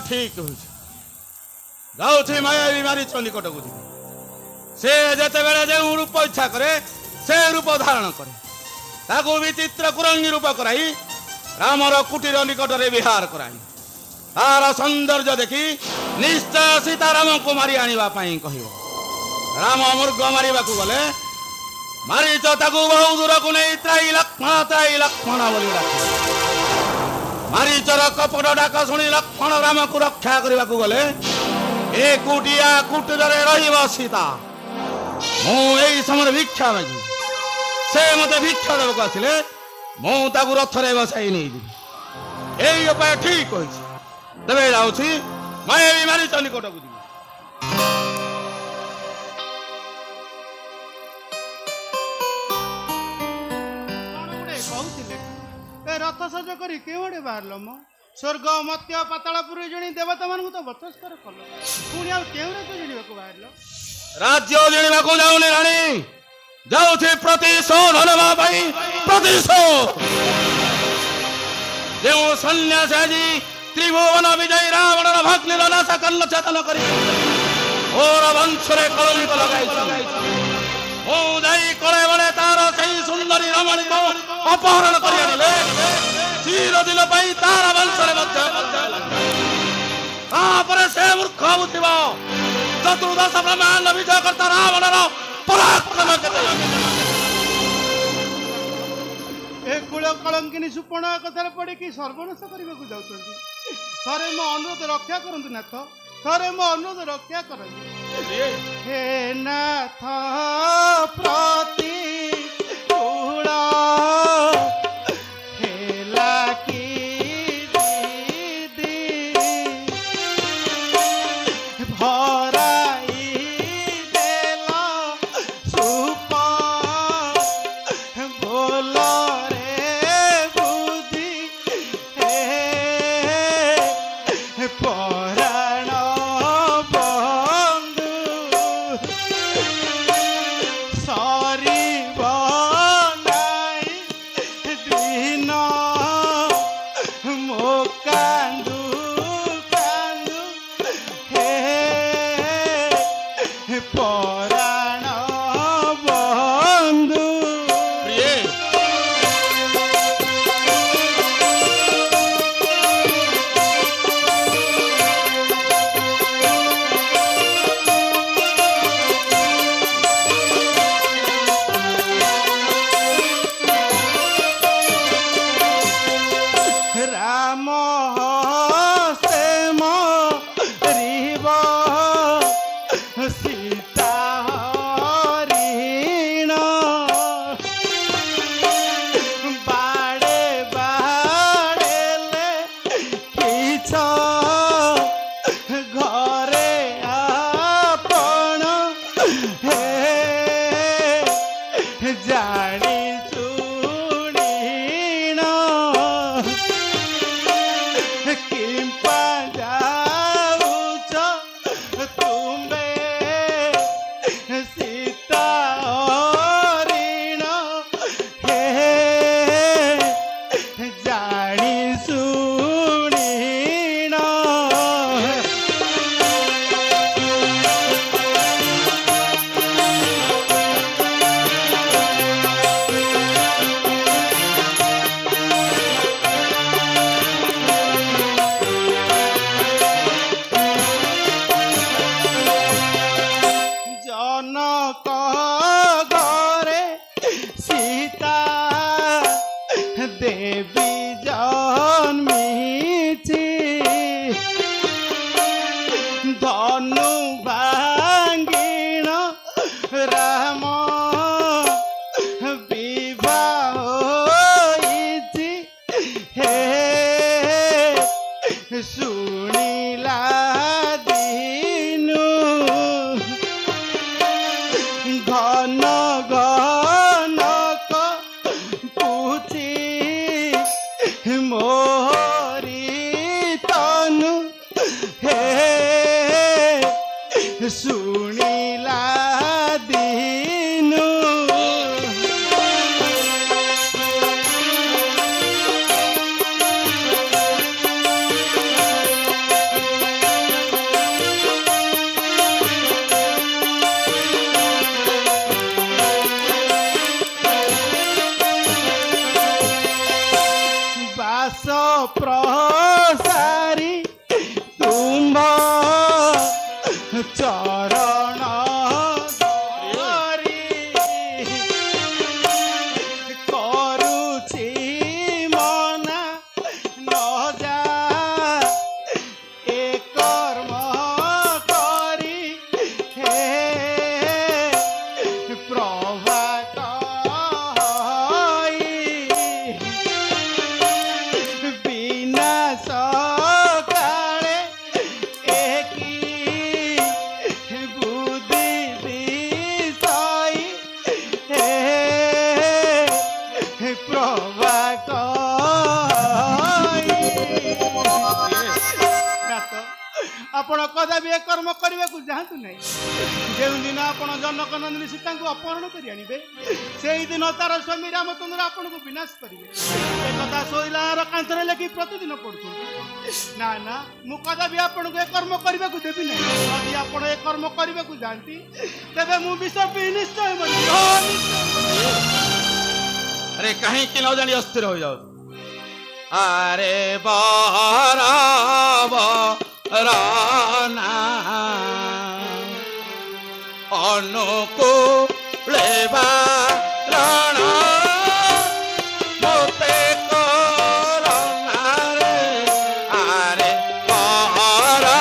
ठीक हो जाऊँ मायावी मारीच निकट को जी से जिते बेले जो रूप इच्छा करे से रूप धारण करे ताकू विचित्र कुरंगी रूप कराई रामर कुटीर निकट में विहार कराई तार सौंदर्य देखी निश्चय सीताराम को मारी आने कह राम मृग मारे गले मारीच ताकू बहु दूर को नहीं त्राई लक्ष्मण बोली डाक मारीचर कपट डाक शुणी लक्ष्मण राम को रक्षा करने को गले एकुटिया कुटीर रही सीता मुझे समय भिक्षा मागी से मत भिक्षा देवक आसिले मुझे रथरे बसाई नहीं यही उपाय ठीक हो तेरे जाऊँगी मायावी मारीच निकट को रथ सज कर केवड़े बाहर मो स्वर्ग मत्य पातालपुर जणी देवता मान तो बचस्कर कल पुणी आउरे तो जणिबा बाहर राज्य जणिबा को जाऊनी राणी जाऊथि प्रतिशोध नवा पाई प्रतिशोध जो सन्यासी आज त्रिभुवन विजय रावण भग्नि नाश कर्ण चेतन करी और वंश रे कलंक लगाई कड़े बड़े तार सही सुंदरी रमणी को अपहरण कर चिर दिन तार वंश से मूर्ख बुझ चतुर्दश ब्रह्मांड विजय करता रावण पराक्रम कूल कलंकिनी सुपर्ण कथार पड़ी कि सर्वनाश करने को जाऊँगी थे मो अनुरोध रक्षा करतु नाथ थे मो अनुरोध रक्षा कर हे नाथ प्रति ପ୍ରସାରି ତୁମ୍ଭ ଚରଣ ଧରି କରୁଛି ମନା ନ ଯା ଏ କର୍ମ କରି ହେ ପ୍ରଭାତ ବିନାଶ କାଳେ ଏକି ବୁଦ୍ଧି ଦିଶାଇ ହେ ପ୍ରଭାତ ଆପଣ କଦାପି ଏ କର୍ମ କରିବାକୁ ଯାଆନ୍ତୁ ନାହିଁ। ଯେଉଁଦିନ ଆପଣ ଜନକ ନନ୍ଦିନୀ ସୀତାଙ୍କୁ ଅପହରଣ କରି ଆଣିବେ ସେଇଦିନ ତାର ସ୍ୱାମୀ ରାମଚନ୍ଦ୍ର ଆପଣଙ୍କୁ ବିନାଶ କରିବେ। ଏକଥା ଶୋଇଲାର କାନ୍ଥରେ ଲେଖି ପ୍ରତିଦିନ ପଢୁଛନ୍ତି। ନା ନା ମୁଁ କଦାପି ଆପଣଙ୍କୁ ଏ କର୍ମ କରିବାକୁ ଦେବି ନାହିଁ। ଯଦି ଆପଣ ଏ କର୍ମ କରିବାକୁ ଯାଆନ୍ତି ତେବେ ମୁଁ ବିଷ ପିଇ ନିଶ୍ଚୟ ମରିବି। अरे कहीं कि न जानी अस्थिर हो जाओ। अरे बराना अनुकूले बारण मोते करना रे। अरे बराना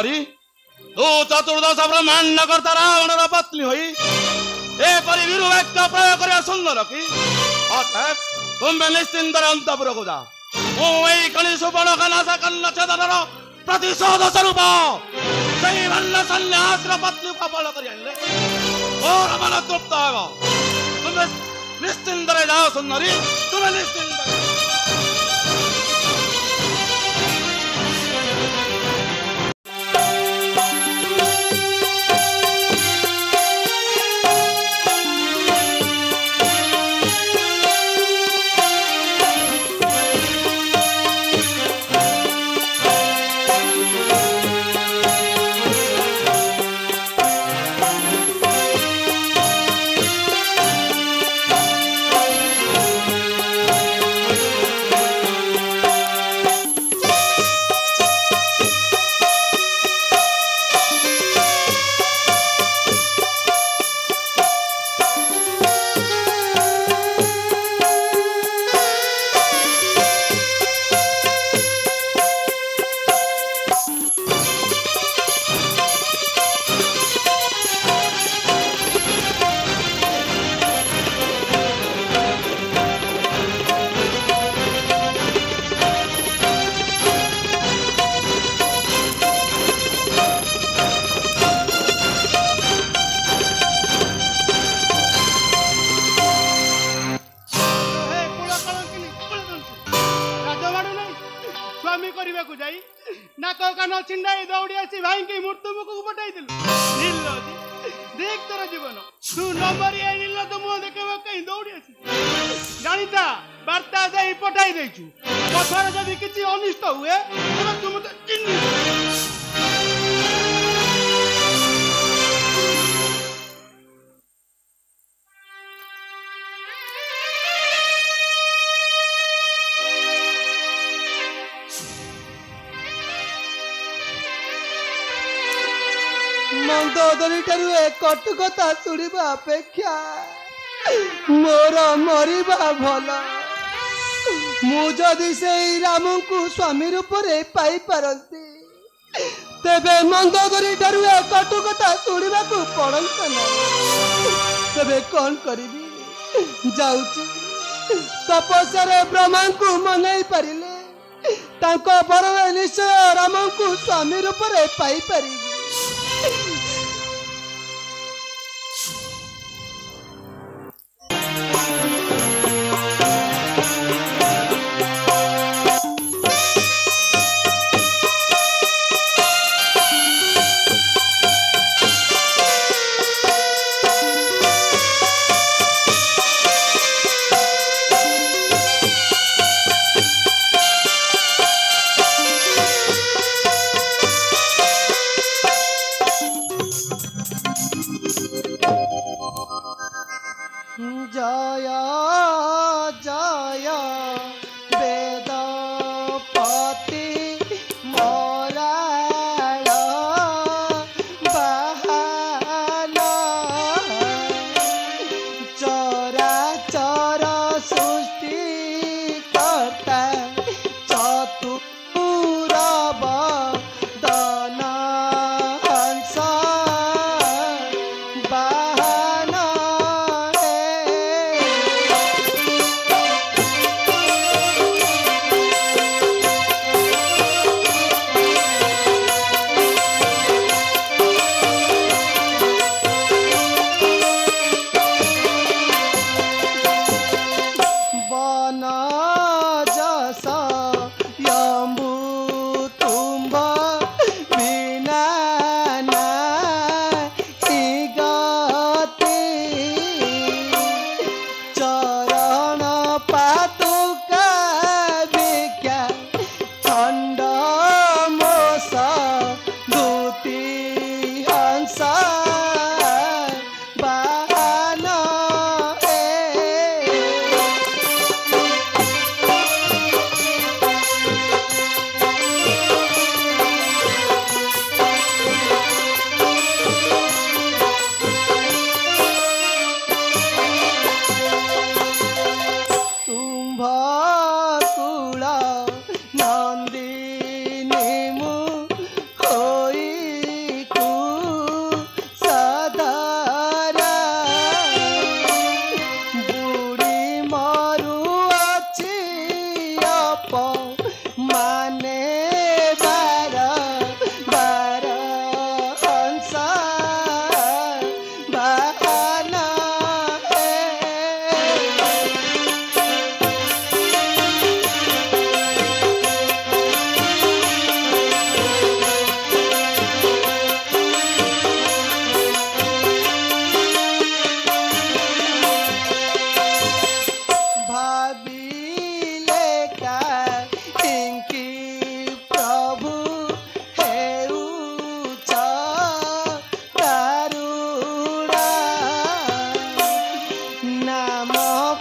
सुंदरी तू चतुर्दश ब्रह्मांड करता रावण पत्नी हुई एपरी वीरवाक्य प्रयोग कर सुंदर की अतएव तुम्हें निश्चिंत अंतपुर को जा कणि सुवर्ण कनाश कन्न छेदन प्रतिशोध स्वरूप सही भन्न सन्यास पत्नी को बल कर और मन तृप्त हो तुम्हें निश्चिंत जाओ सुंदरी तुम्हें निश्चिंत मंदोदरी ठारू कटु कथा शुणा अपेक्षा मोर मरिबा भल मुझी से राम को स्वामी रूप में पाई पारती तेबे मंदोदरी ठारू कटु कथा शुणा पड़त ना तेबे कौन करी जाऊची तपस्या ब्रह्मा को मनई पारिले तांको बरवे निश्चय राम को स्वामी रूप में पाई पारि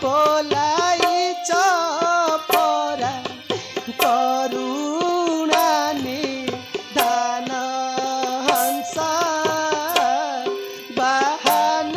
बोलाई चपरा करुणा निधान हंस बहन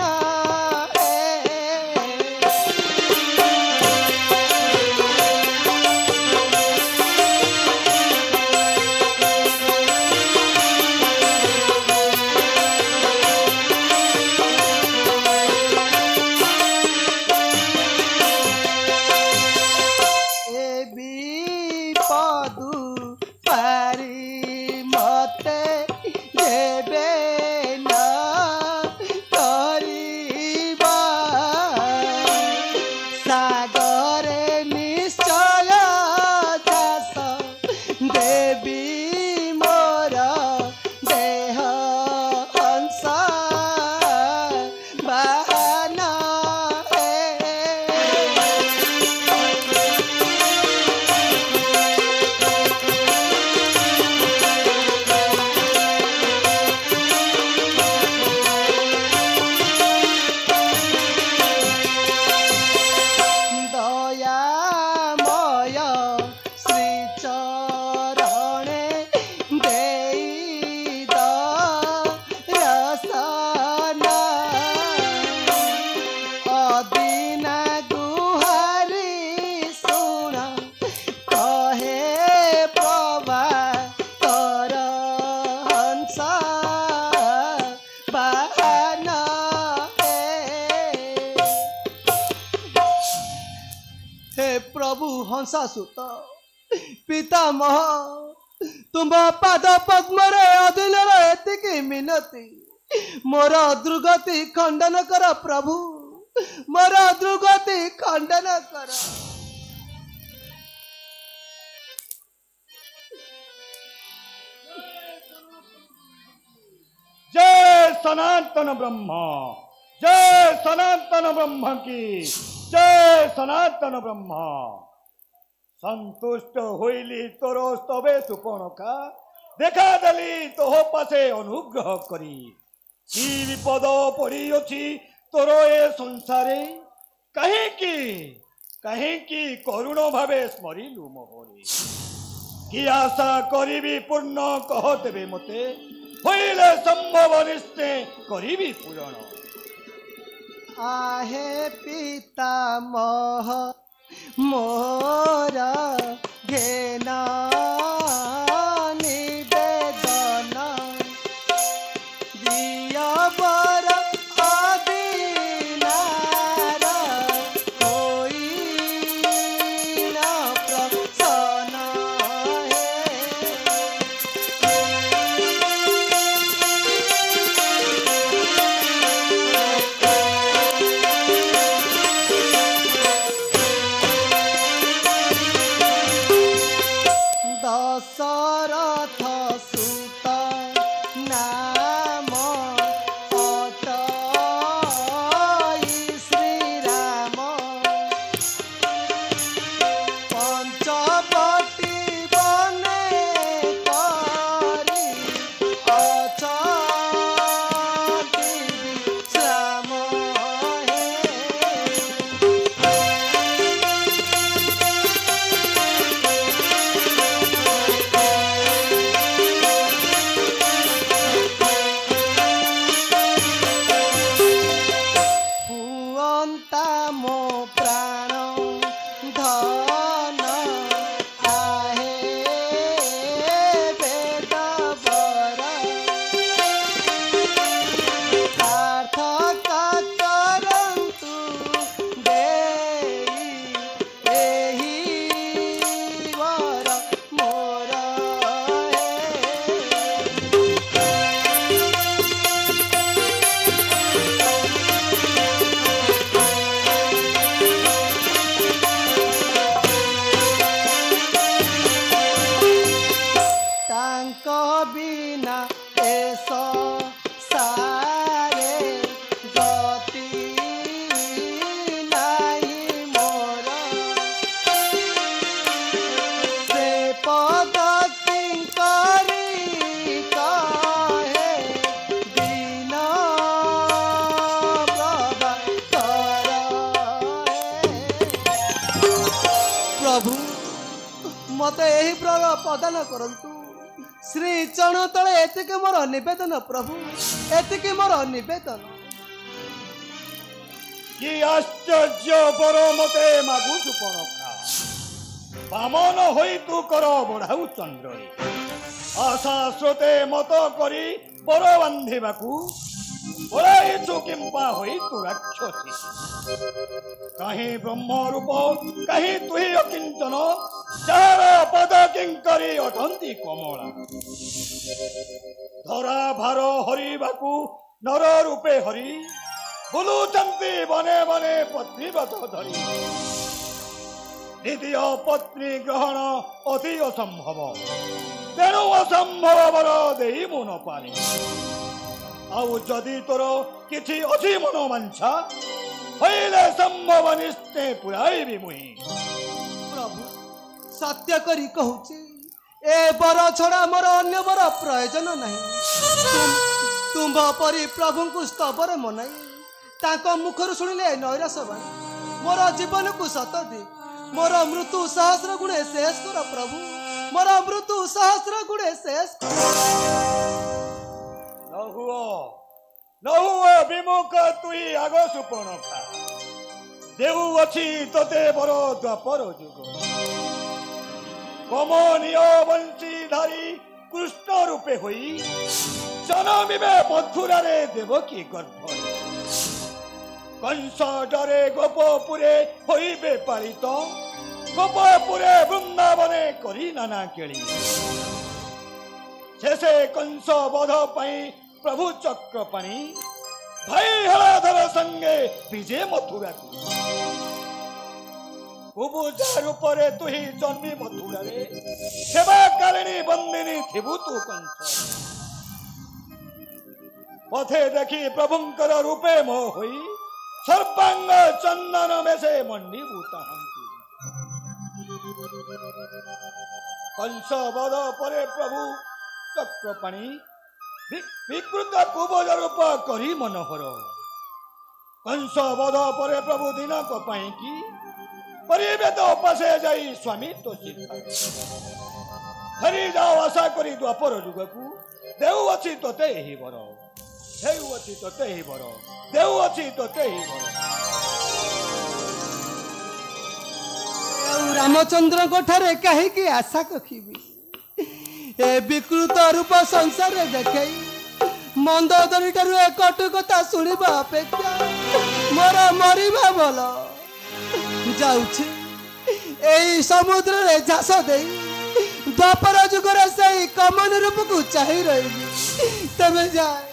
हंसासुत पितामह तुम पाद पद्म अधीन एतिकी मिनती मोर दुर्गति खंडन कर प्रभु मोर दुर्गति खंडन कर। जय सनातन ब्रह्म, जय सनातन ब्रह्म की जय। सनातन ब्रह्म संतुष्ट होइली तोर स्तवे सुपर्णका देखा देली तोह पासे अनुग्रह करी कि विपद पड़ी अछि तोर ए संसारे कहीं करुण भावे स्मरिलु मोहरे कि आशा करी पूर्ण कह देवे मते होइले संभव निश्चय करी पूरण। आहे पितामह मोर घेन निवेदन दिय बर अदीनार होई न प्रसन्न दशरथ सुत नाम अटई श्रीराम पंचवटी बने करी अछति विश्राम हे। हुअन्ता मो प्राण धन आहे वेद बर सार्थक करन्तु देई एहि वर मोर हे। प्रभु मते यही प्रदान करंतु श्री चरण तले एतिक मोर निवेदन प्रभु एतिक मोर निवेदन कि आश्चर्य बर मते मागु सुपर्णखा बामन होई तू कर बढ़ाऊ चंद्रे आशा स्रोते मत करी बर बांधिबाकू बोलाइछु किंपा होई तू राक्षसी कहीं ब्रह्म रूप कहीं तुही अकिंचन चार पद किंकरी अटंती कमला धरा भार हरिबाकू नर रूपे हरि बुलुचंती बने बने पत्नी व्रत धरी द्वितीय पत्नी ग्रहण अति असंभव तेणु असंभव वर देई मु न पारे आउ जदि तोर किछि अछि मनोवांछा हईले संभव निश्चय पुराइबी मुही प्रभु सत्य करी कहूची ए बर छड़ा मोर अन्य बर प्रयोजन नहीं तुम्भ परी प्रभु को स्तबर मनाई तांको मुखर सुनिले नैराश बाणी मोर जीवन को सतदी मोर मृत्यु सहस्र गुणे शेष कर प्रभु मोर मृत्यु सहस्र गुणे शेष नहुओ विमुख तुई आग सुपर्णखा देऊ अछि तते बर द्वापर जुग कमनीय वंशीधारी कृष्ण रूपे होई जन्मिबे मथुरा रे देवकी गर्भ कंस डरे गोपपुरे होइबे पालित गोपपुरे वृंदावने करी नाना केली शेषे कंस वध पाई प्रभु चक्रपाणी भाई हलाधर संगे विजय मथुरा कुबुजा रूपरे तुही जन्मी मथुरा रे सेवा कालिनी बंदिनी थिबु तू कंस पथे देखी प्रभुंकर रूपे मोह होई सर्वांग चंदन में से मंडी भूताहंती कंस वध परे प्रभु चक्रपाणी विकृत कुबज रूप करी मनोहर कंस वध परे प्रभु दिनक पाई की परिवेद उपासे जाई स्वामी तो हरि जाओ आशा करी द्वापर जुगकू देऊ अछि तोते ही बर देऊ अछि तोते ही बर देऊ अछि तोते ही बर रामचंद्र को ठारे कहीं की आशा रखी ए विकृत रूप संसार रे देखे मंदोदरी ठारू ए कटु कथा सुनिबा अपेक्षा मोर मरिबा भल जाउछि एई समुद्र रे झास देई द्वापर जुगर से कमन रूप को चाहि रही तमे जाए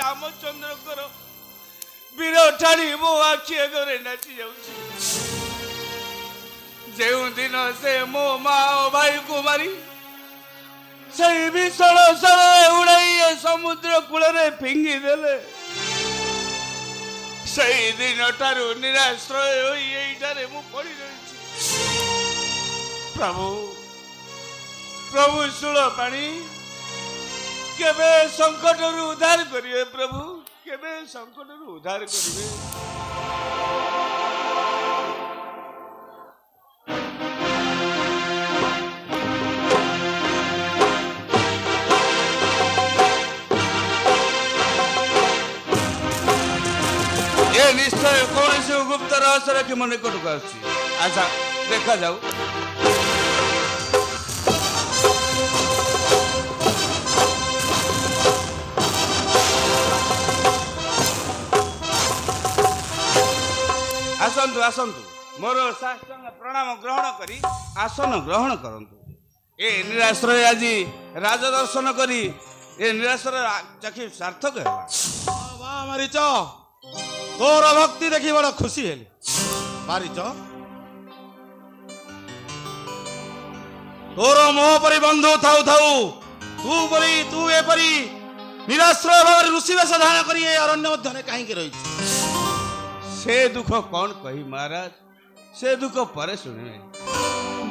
रामचंद्र वीर ठाणी मो आखि अगरे नाची जाउछि जेउ दिन से मो माँ भाई को मारी से विषण सर उड़ाई समुद्र कूल रे फिंगी देले से दिन ठारू निराश्रय होई एइठारे मु पड़ी रहिछि प्रभु प्रभु सुळ पानी केबे संकट रु उद्धार करिवे प्रभु केबे संकट रु उद्धार करिवे ये निश्चय कौन से गुप्त रहस्य रखी मन निकट को आछि अच्छा देखा जाऊ आसंतु आसंतु मोर साष्टांग प्रणाम ग्रहण करी आसन ग्रहण करंतु ए निराश्रय आज राजदर्शन करी ଏ ନିରାଶର ଚାଖି ସାର୍ଥକ ହେଲା। ବା ମାରିଚ, ତୋର ଭକ୍ତି ଦେଖି ବଡ଼ ଖୁସି ହେଲି। ମାରିଚ, ତୋର ମୋହ ପରି ବନ୍ଧୁ ଥାଉ ଥାଉ ତୁ ଏପରି ନିରାଶ୍ରୟ ଭାବରେ ଋଷି ବେଶ ଧାରଣ କରି ଏ ଅରଣ୍ୟ ମଧ୍ୟରେ କାହିଁକି ରହିଛୁ? ସେ ଦୁଃଖ କଣ କହି ମହାରାଜ, ସେ ଦୁଃଖ ପରେ ଶୁଣିବେ।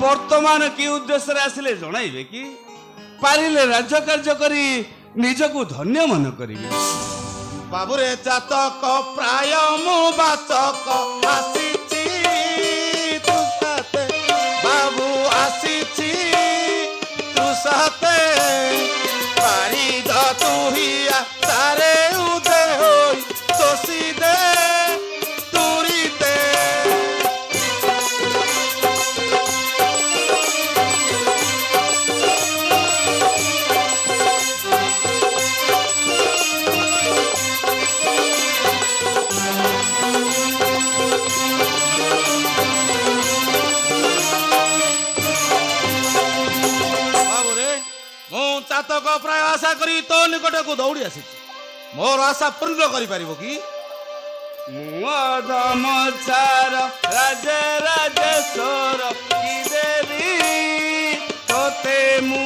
ବର୍ତ୍ତମାନ କି ଉଦ୍ଦେଶ୍ୟରେ ଆସିଲେ ଜଣାଇବେ କି? ପାରିଲେ ରାଜ୍ୟ କାର୍ଯ୍ୟ କରି ନିଜକୁ ଧନ୍ୟ ମନେ କରିବେ। ବାବୁରେ ଚାତକ ପ୍ରାୟ ମୁଁ ବାଚକ ଆସିଛି ତୁ ସାଥେ, ବାବୁ ଆସିଛି ତୁ ସାଥେ, ପାରିଦ ତୁ ହିଆ ତାରେ ଉଦେ ହୋଇ ତୋଷି ଦେ ତୁରି ଦେ। ଚାତକ ପ୍ରାୟ ଆଶା କରି ତୋ ନିକଟକୁ ଦୌଡ଼ି ଆସିଛି, ମୋର ଆଶା ପୂର୍ଣ୍ଣ କରିପାରିବ କି? ରାଜେଶ୍ୱର କି ଦେବି ତୋତେ ମୁଁ,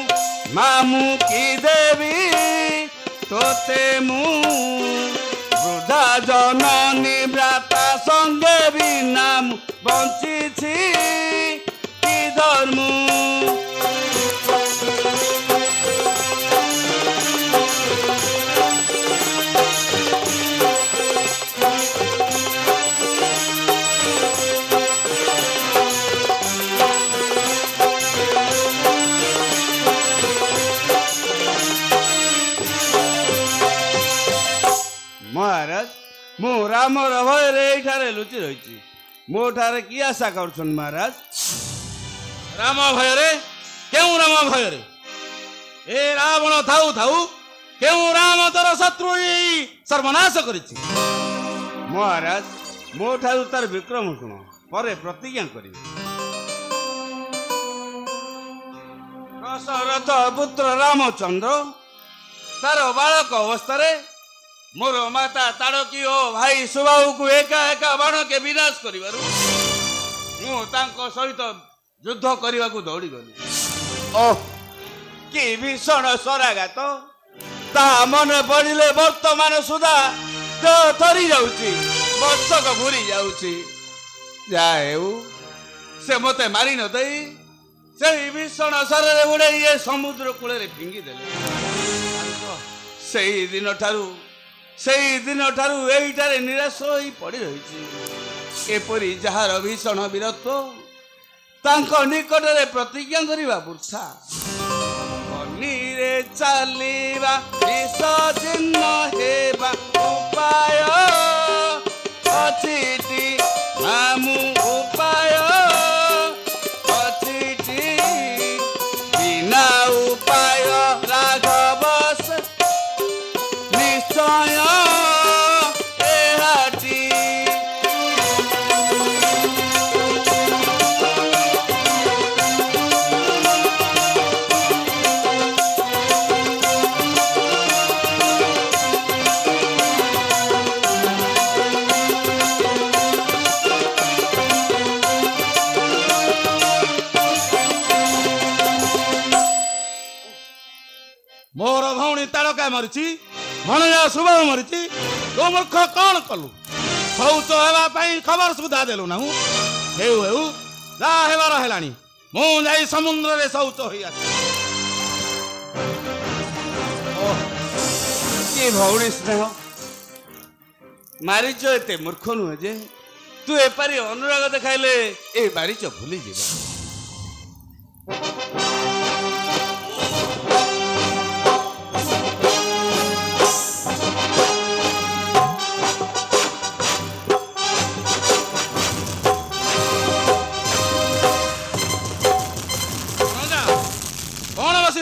ମାମୁ କି ଦେବି ତୋତେ ମୁଁ, ବୃଦ୍ଧା ଜନନୀ ଭ୍ରାତା ସଙ୍ଗେ ବି ନାମ ବଞ୍ଚିଛି କି ଧର୍ମ। ମହାରାଜ, ମୁଁ ରାମର ଭୟରେ ଏଇଠାରେ ଲୁଚି ରହିଛି, ମୋ ଠାରେ କି ଆଶା କରୁଛନ୍ତି ମହାରାଜ? ରାମ ଭୟରେ? କେଉଁ ରାମ ଭୟରେ? ଏ ରାବଣ ଥାଉ ଥାଉ କେଉଁ ରାମ ତୋର ଶତ୍ରୁ ସର୍ବନାଶ କରିଛି? ମହାରାଜ, ମୋ ଠାରୁ ତାର ବିକ୍ରମ ଶୁଣ, ପରେ ପ୍ରତିଜ୍ଞା କରିବେ। ଦଶରଥ ପୁତ୍ର ରାମଚନ୍ଦ୍ର ତାର ବାଳକ ଅବସ୍ଥାରେ ମୋର ମାତା ତାଡ଼କୀ ଓ ଭାଇ ସୁବାହୁକୁ ଏକା ଏକା ବାଣକେ ବିନାଶ କରିବାରୁ ମୁଁ ତାଙ୍କ ସହିତ ଯୁଦ୍ଧ କରିବାକୁ ଦୌଡ଼ିଗଲି। ଓଃ, କି ଭୀଷଣ ସ୍ୱରାଘାତ! ତାହା ମନେ ପଡ଼ିଲେ ବର୍ତ୍ତମାନ ସୁଦ୍ଧା ଦେହ ଥରି ଯାଉଛି, ମସ୍ତକ ଘୁରି ଯାଉଛି। ଯାହା ହେଉ, ସେ ମୋତେ ମାରି ନ ଦେଇ ସେଇ ଭୀଷଣ ସ୍ୱରରେ ଉଡ଼େଇ ଏ ସମୁଦ୍ର କୂଳରେ ଫିଙ୍ଗିଦେଲେ। ସେଇ ଦିନଠାରୁ ଏଇଠାରେ ନିରାଶ ହୋଇ ପଡ଼ି ରହିଛି। ଏପରି ଯାହାର ଭୀଷଣ ବୀରତ୍ୱ, ତାଙ୍କ ନିକଟରେ ପ୍ରତିଜ୍ଞା କରିବା ବୃଥା। ଅନିରେ ଚାଲିବା ବିସର୍ଜନ ହେବା ଉପାୟ ଅଛିଟି, ମାମୁ ଉପାୟ ଅଛିଟି, ବିନା ଉପାୟ ରାଘବ ନିଶ୍ଚୟ ଏହାଟି। ମୋର ଭଉଣୀ ତାଡ଼କା ମରିଛି, ଭଣଜା ସୁବାହୁ ମରିଛି, ତୁ ମୂର୍ଖ କଣ କଲୁ? ଶୌଚ ହେବା ପାଇଁ ଖବର ସୁଦ୍ଧା ଦେଲୁ ନାହିଁ। ହେଉ ହେଉ, ଯାହା ହେବାର ହେଲାଣି, ମୁଁ ଯାଇ ସମୁଦ୍ରରେ ଶୌଚ ହୋଇ ଆସି। କି ଭଉଣୀ ସ୍ନେହ! ମାରିଚ ଏତେ ମୂର୍ଖ ନୁହେଁ ଯେ ତୁ ଏପାରି ଅନୁରାଗ ଦେଖାଇଲେ ଏ ମାରିଚ ଭୁଲିଯିବ।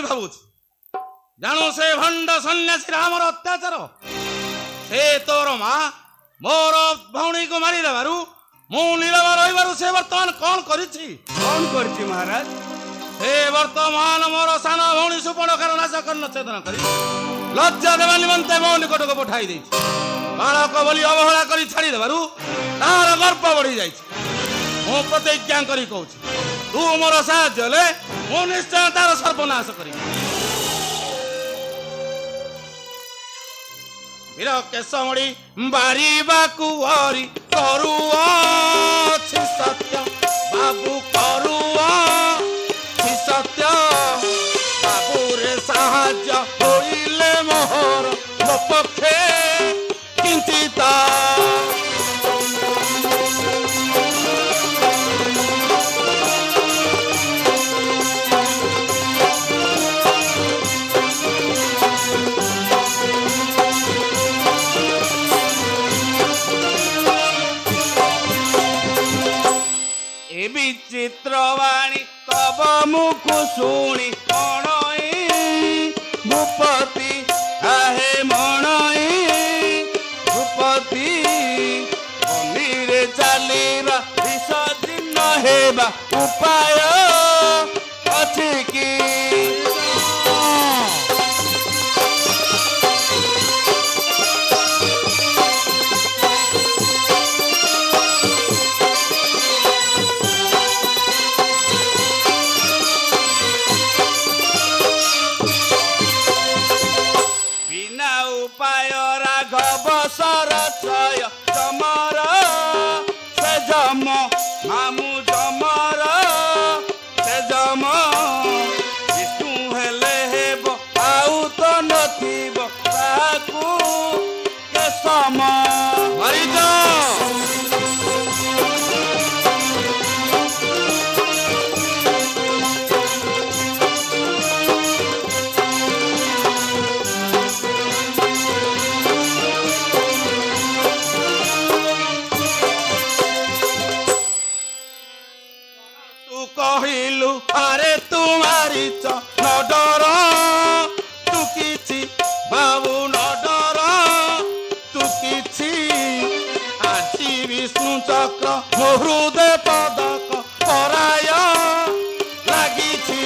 ଭାବୁଛି ଜାଣୁ ସେ ଭଣ୍ଡ ସନ୍ନ୍ୟାସୀ ରାମର ଅତ୍ୟାଚାର, ସେ ତୋର ମା ମୋର ଭଉଣୀକୁ ମାରିଦେବାରୁ ମୁଁ ନୀରବ ରହିବାରୁ ସେ ବର୍ତ୍ତମାନ କଣ କରିଛି? କଣ କରିଛି ମହାରାଜ? हे वर्तमान मोर सान भौणी सुपर्णखार नाश कर्ण छेदन करी लज्जा देवा निमंते मो निकट को पठाई देछि बालक बोली अवहेला करी छाड़ी देबारु तार गर्व बढ़ी जाइछि मो प्रतिज्ञा करी कहूछि तू मोर साहाय्य ले मो निश्चय तार सर्वनाश करी वीर केशमणि बारिबाकु हरि करुअछि सत्य बाबू करुअछि सत्य बाबू रे साहाय्य होइले मोहर मो पक्षे किंचित विचित्रवाणी तब मुख शुणी मणई भूपति आहे मणई भूपति अमीरे चलीबा विसर्जिन हेबा उपाय अछि कि सरचय जमर से जम मामू जमर से जम विष्णु हेले हेब आउ तो नथिब ताकू के सम हरिज कहिलु अरे तुम्हारी न डर तू किछि बाबू न डर तू किछि आजी विष्णु चक्र हृदय पदक पराय लागिछि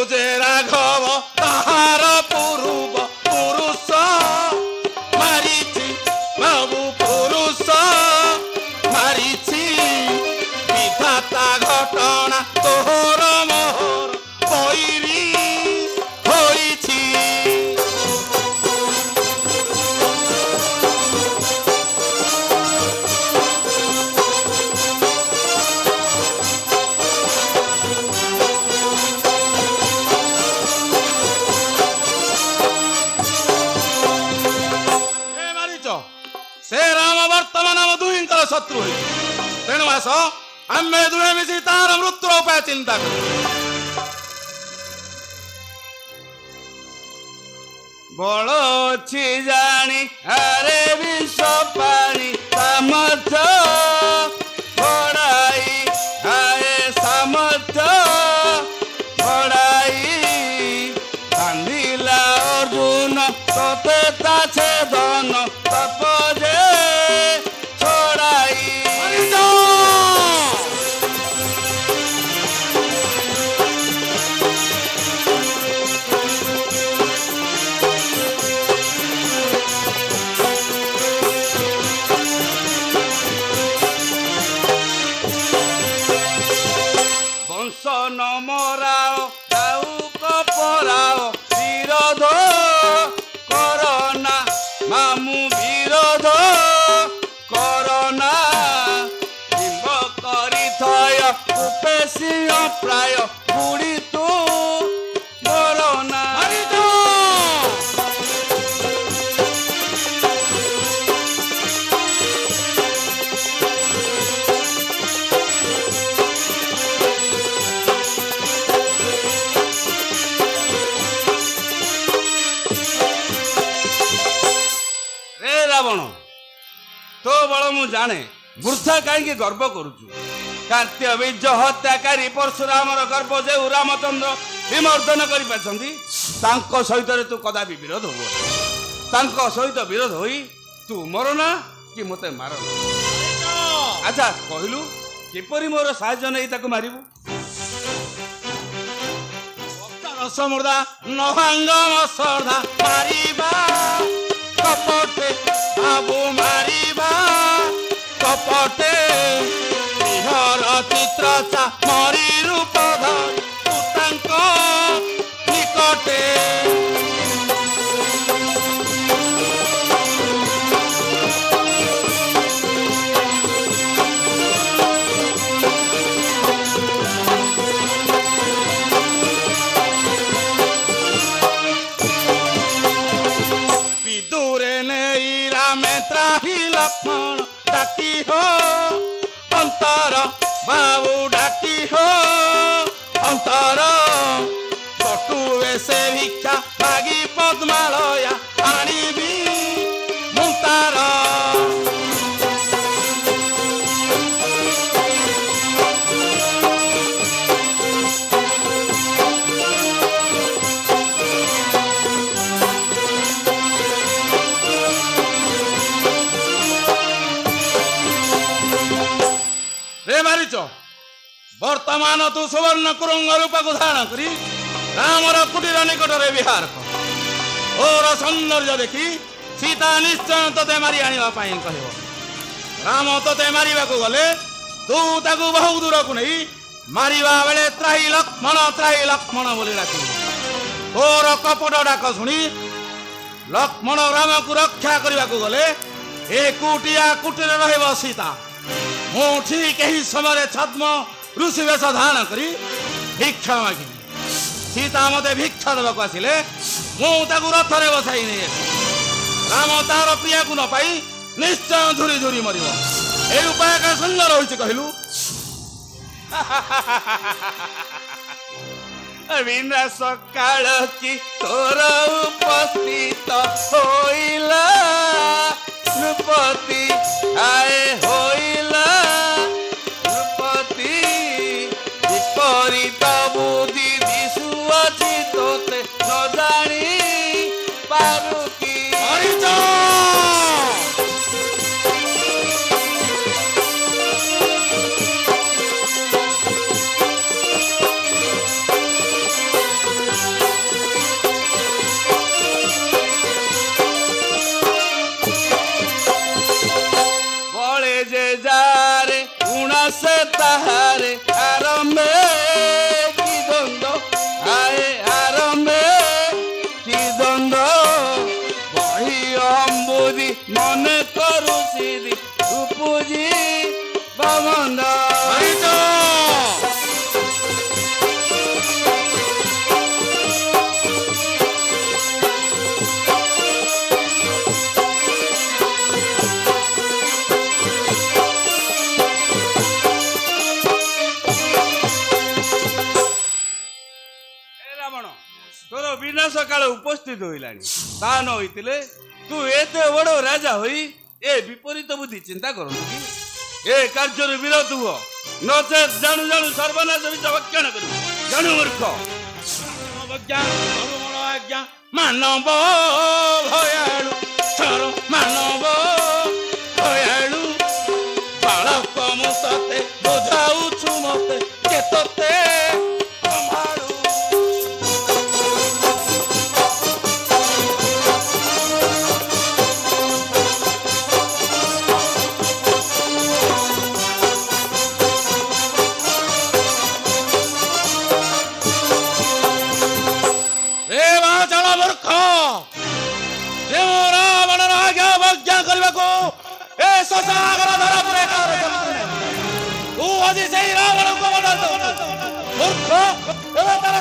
जे राघव ताहार पूर्व पुरुष मारिछि बाबू पुरुष मारिछि विधाता घटना तोहर मोहर बैरी होइछि से राम वर्तमान आम दुहींकर शत्रु तेणु आस आमे दुहे मिसी तार मृत्यु उपाय चिंता कर बल अछि जानी अरे विष पानी सामर्थ बड़ाई आए सामर्थ बड़ाई कांदिला अर्जुन तते ता छेदन तपजे छोड़ाई वंश न मराओ दाऊ पराओ विरोध करना मामू विरोध करना बिंब करिथय उपेशी प्राय बुढ़ी तू बोलना रे रावण तो बल मु जाने वृथा कहीं गर्व करुचु कार्त्य बीज हत्याकारी परशुरामर गर्भ जे रामचंद्र विमर्दन कर सहित तू कदापि विरोध हो सहित विरोध होई तू मरना कि मते मारना। अच्छा कहलु किपरि मोर साहाय्य नहीं ताको मारिबु? रसमुर्दा नहांगम श्रद्धा मारिबा कपटे बाबू मारिबा कपटे हर चित्र चा मरी रूप धर निकटे लक्ष्मण डाकी हो अंतर बाबू डाकी हो अंतर बटुए से भिक्षा मागी पद्मालया आनिबी मुंतार वर्तमान तू सुवर्ण कुरंग रूप को धारण करी रामर कुटीर निकट विहार कर और सौंदर्य देखी सीता निश्चय ते मारी आनिबा पई कहबो। राम ते मारिबा को गले तू ताकू बहु दूर को नहीं मारिबा बेले त्राही लक्ष्मण बोली डाकिबो। तोर कपट डाक शुणी लक्ष्मण राम को रक्षा करने को गले एकुटिया कुटीर रहबो सीता। मु ठीक यही समय छद्म ऋषि वेश धारण करी भिक्षा मागिली। सीता मते भिक्षा देवाक आसिले मुझे रथरे बसाई नहीं राम तार प्रिया को न पाई निश्चय झुरी झुरी मर ए उपाय का सुंदर होइछि कहलु। बिना सकाळ की तोर उपस्थित होइला नृपति आए होइला नृपति विपरी बुद्धि दिशुअछि तोते न जानी पारु की से ताहारे आरंभे की द्वंद्व आए आरंभे की द्वंद्व वही अम्बुदी मन करू सीधी उपजी बमंद विनाश काल उपस्थित होइलानी ता न होइतिले तू एते बड़ राजा होई ए विपरीत बुद्धि चिंता करनु कि ए कार्य विरोध हुओ नचे जानु जानु सर्वनाश विचक्षण करू जानु मूर्ख मानव भयालु सर मानव भयालु बालक मुते बुझाउछु मते केतते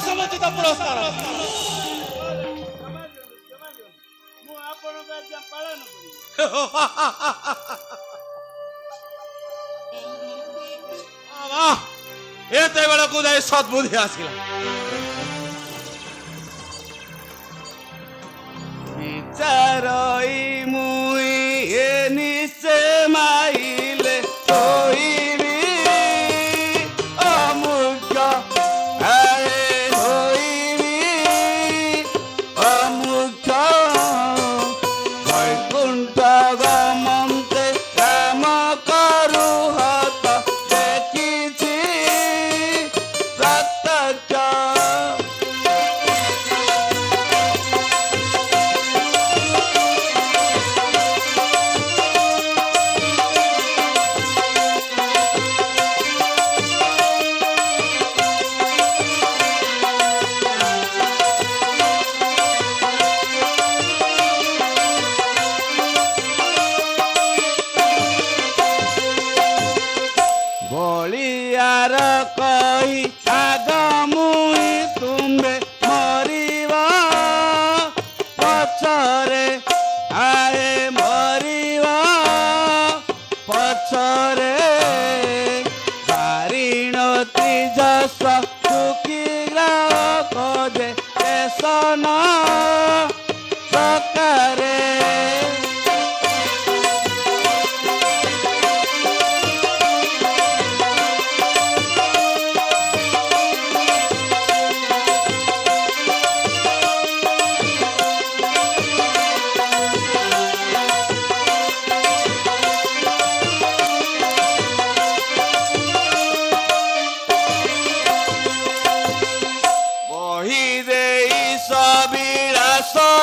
समुचित पुरस्कार एते बेला को जाए सद्बुद्धि आसिला विचारई मुई ए निश्चय माइले तोइबी रतन प्रकारे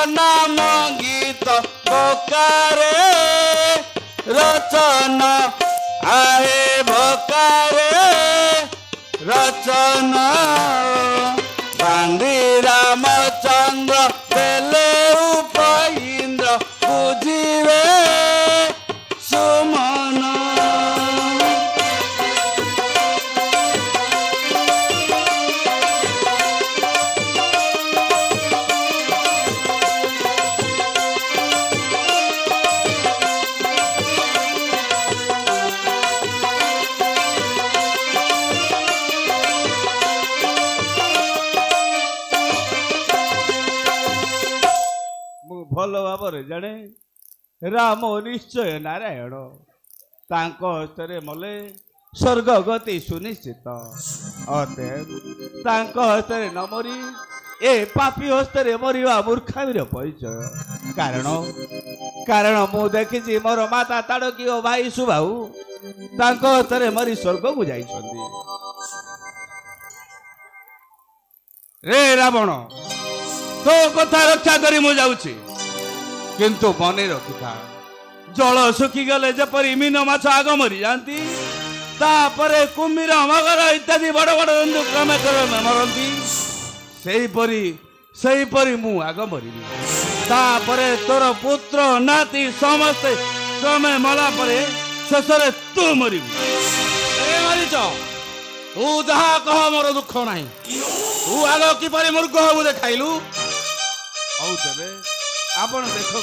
नाम गीत भकारे रचना आहे भकारे रचना गांधी रामचंद्र देले उपइंद्र बुझिवे सुमन भल भाव जाने राम निश्चय नारायण तांको हस्ते मले स्वर्ग गति सुनिश्चित अतएव तांको हस्ते न मरी ए पापी हस्ते मरिवा मूर्खामीर परिचय कारण मु देखी मोर माता ताड़की और भाई सुबाहु तांको हस्ते मरी स्वर्ग को जाइछन्ती। रे रावण तो कथा रक्षा करी मु जाउछि किंतु मने रखिथा जल सुखी गले जपरी मीन माछ आग मरी जाती तापरे कुम्भीर मगर इत्यादि बड़ बड़ जंतु क्रमे क्रमे मरती सेहीपरी मु आग मरी तापरे तोर पुत्र नाती समस्ते क्रमे मला परे शेषरे तू मरिबु। मरीच तू जहा कह मोर दुख नाही तू आग किपरि मूर्ख हबु देखाइलु हौ तेबे आपण देखो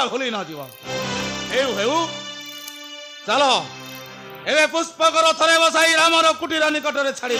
भूली न जीव चलो एवं पुष्पक रथरे बसाई रामर कुटीर निकटरे छाड़ी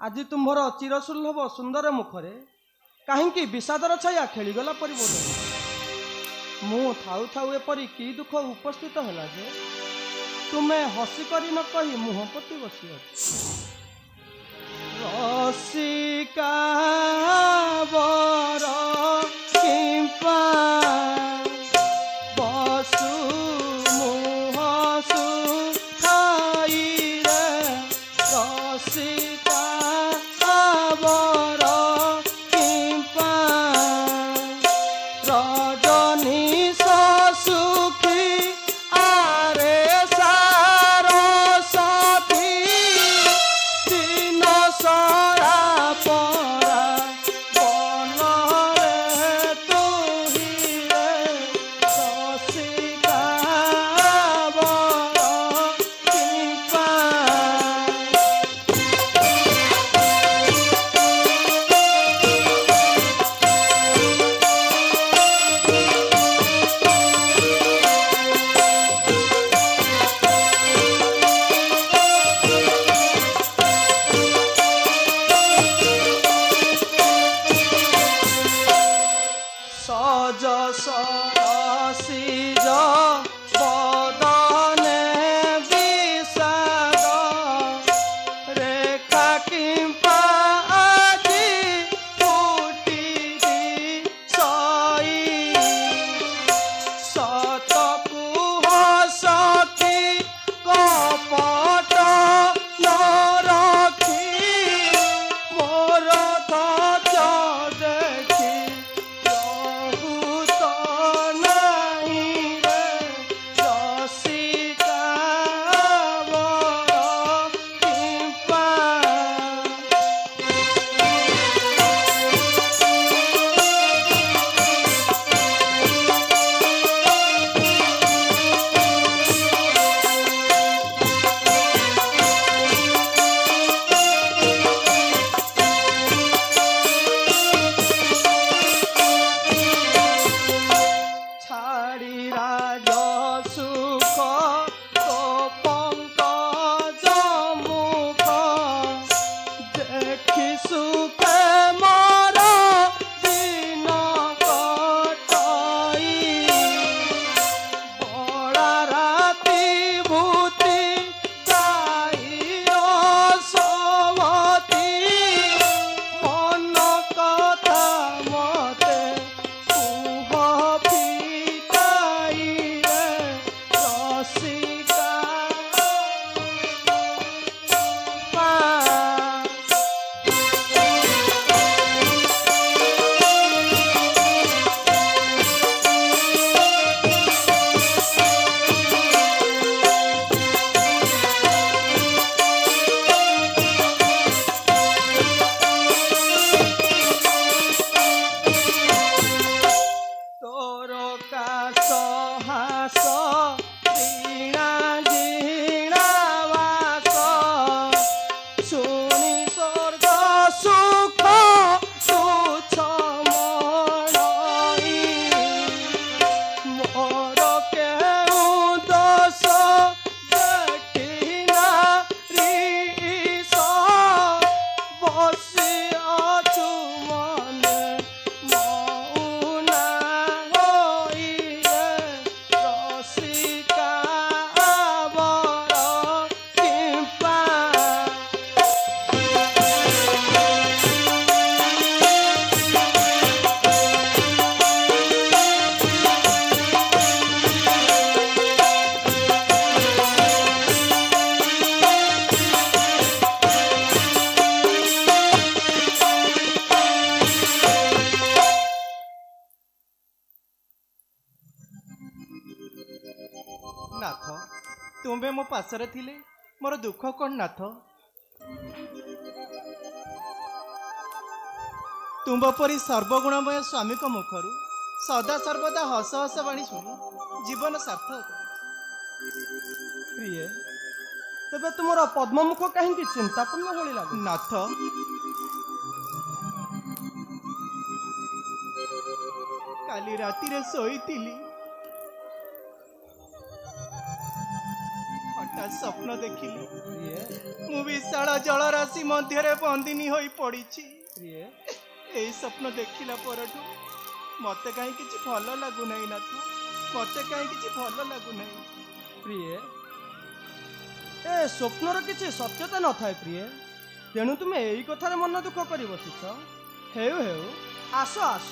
आज तुम्हार चिरसुलभ सुंदर मुखरे कहीं विषादर छाया खेलीगला परि बोध मु थाउ थाउ एपरी कि दुख उपस्थित है जे तुम्हें हसिकरी न कही मुह पति बसी रसिका बर किंपा बसु मुह सुखाई रे रसिका बर किंपा रजनी सुखी आरे सारो साथी दिन सारा परा बनरे तुही रे रसिका बर किंपा सज सरसिज बदने विषाद रेखा किंपा आजी फुटी सई सतकु हसती कपट न रखी मोर धज देखी बहुत नहीं रे रसिका बर किंपा छाड़ी राज सुख तो पंकज मुख देखी सुखे मोर दिन कटाई बड़ा राति भूति जाई सवती मन कथा मते कुह फिटाई रे रसिका तोर कास हास वीणा जीणा वास शुनि स्वर्ग सुख तुच्छ मणई मोर केहु दोष देखी नारीस बसी अछु मने मौना होई रे रसिका बर किंपा नाथ तुम्हें मो पासरे थिले मोर दुख कौन नाथ तुम परी सर्वगुणमय स्वामी को मुखरु सदा सर्वदा हस हस बाणी शुणी जीवन सार्थक प्रिय तेबे तुमर पद्ममुख कहीं चिंतापूर्ण भली लाग नाथ काली राति रे सोईतिली स्वप्न देखिली मु विशाल जलराशि मध्य बंदिनी हो पड़ी यही स्वप्न देखिला परठू मते कहीं किछि भल लागुना नाथ मते कहीं किछि भल लागुना प्रिय ए स्वप्नर किछि सत्यता न थाए प्रिय तेणु तुमे एई कथार मन दुख करि बसिछ हेउ हेउ आस आस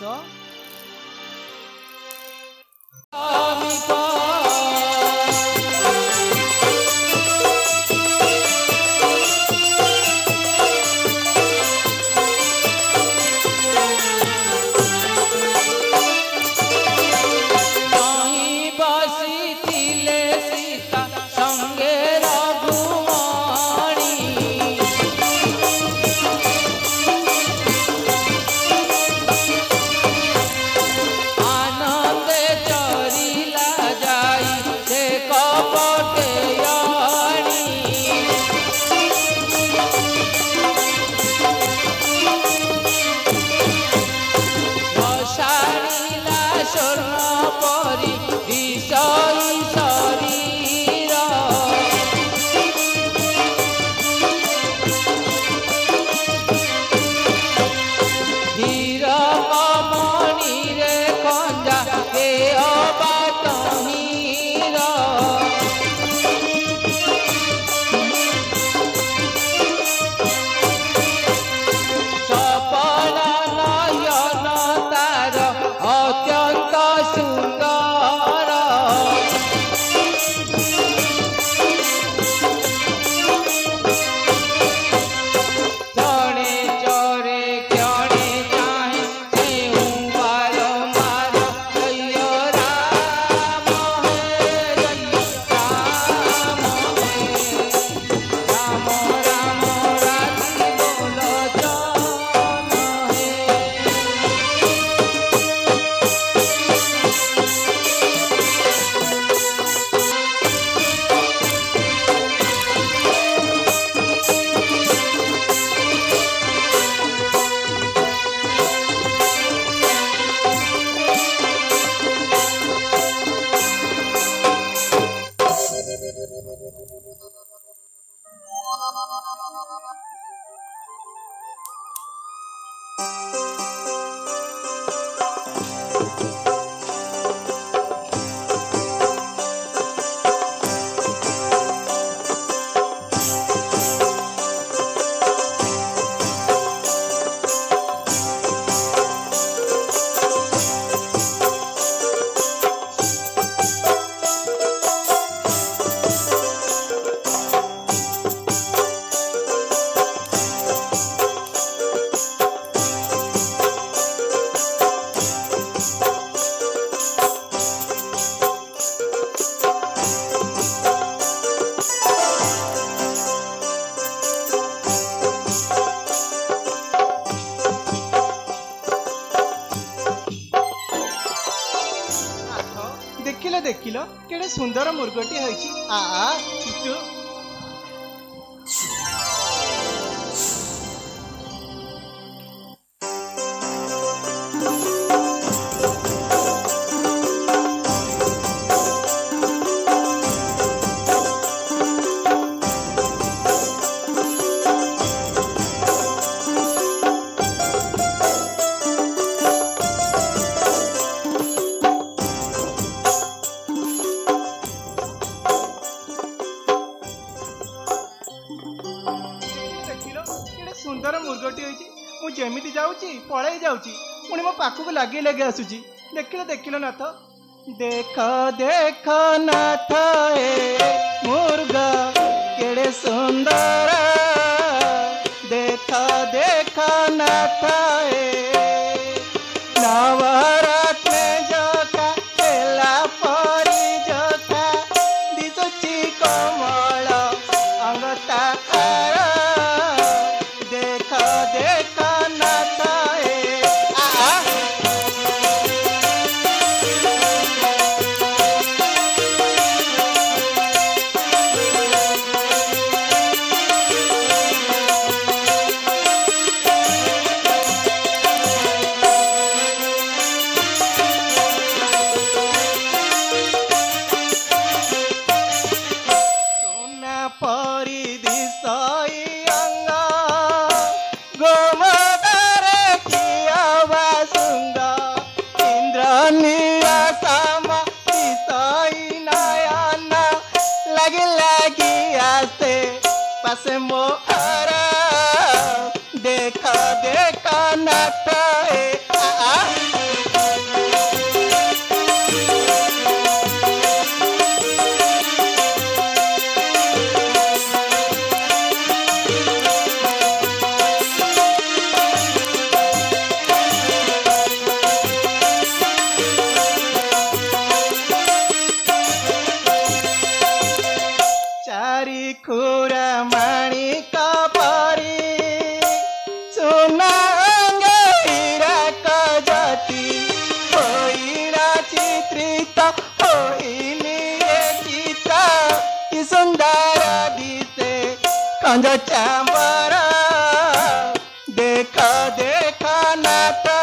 देखिल केड़े सुंदर मुर्गटी होइछि आ चुचु सुंदर मुर्गटी होइछि मु जेमिति जाउछि पळै जाउछि पुणी मो पाखକୁ लागी लागी आसुछि देखिलो देखिलो नाथ देख देख नाथ ए मुर्गा केड़े सुंदर देख देख नाथ ए नवरत्न जोखा तेला परी जोखा दिसुछि कमल अंगता पासे मोहरा देखा देखा नाता खुरा माणी का पारी सोना हीरा का जाती होइना चित्रित होइनी चित्रा कि सुंदर दिसे कंज चांबरा देखा देखा नाता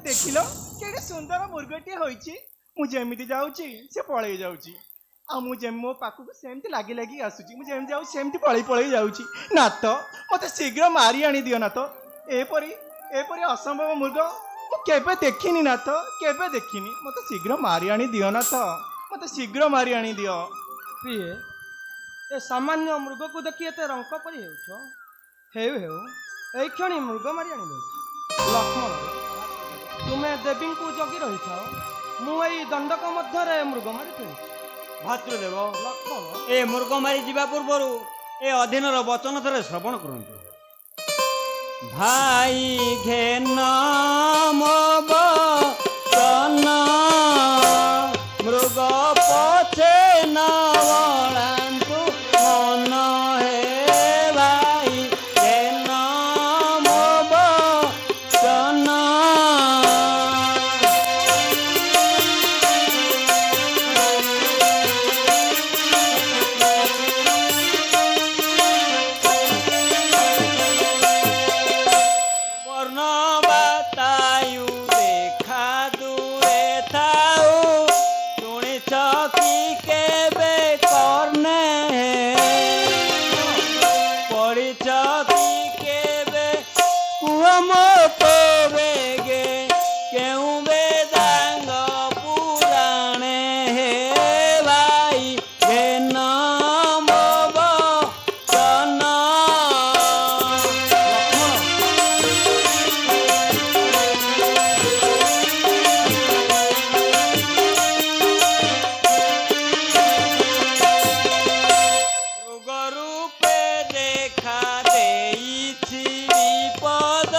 देखिल के सुंदर मुर्गटी होइछि मु जेमिति जाउछि से पळै जाउछि आ मु जे मो पाखु सेमति लागी लागी आसुछि मु जेम जाउ सेमति पळै पळै जाउछि ना तो मते शीघ्र मारी आनी दियो ना तो एपरी असंभव मुर्ग मु केबे देखिनी ना तो केबे देखिनी मते शीघ्र मारी आनी दियो ना तो मते शीघ्र मारी आनी दियो प्रिय ए सामान्य मृग को देखि एते रंक परि हेउ हेउ एई क्षणी मृग मारी आनी दउछि लक्ष्मण तुम्हें देवी को जगी रही था मुई दंडक मध्य मृग मारी खेली भातृदेव लक्ष्मण ए मृग मारी जीवा पूर्व ए अधीनर वचन थे श्रवण करंतु भाई घेन मृग पछे न वळांतु मन हे भाई घेन रूपे देखा देइछि विपद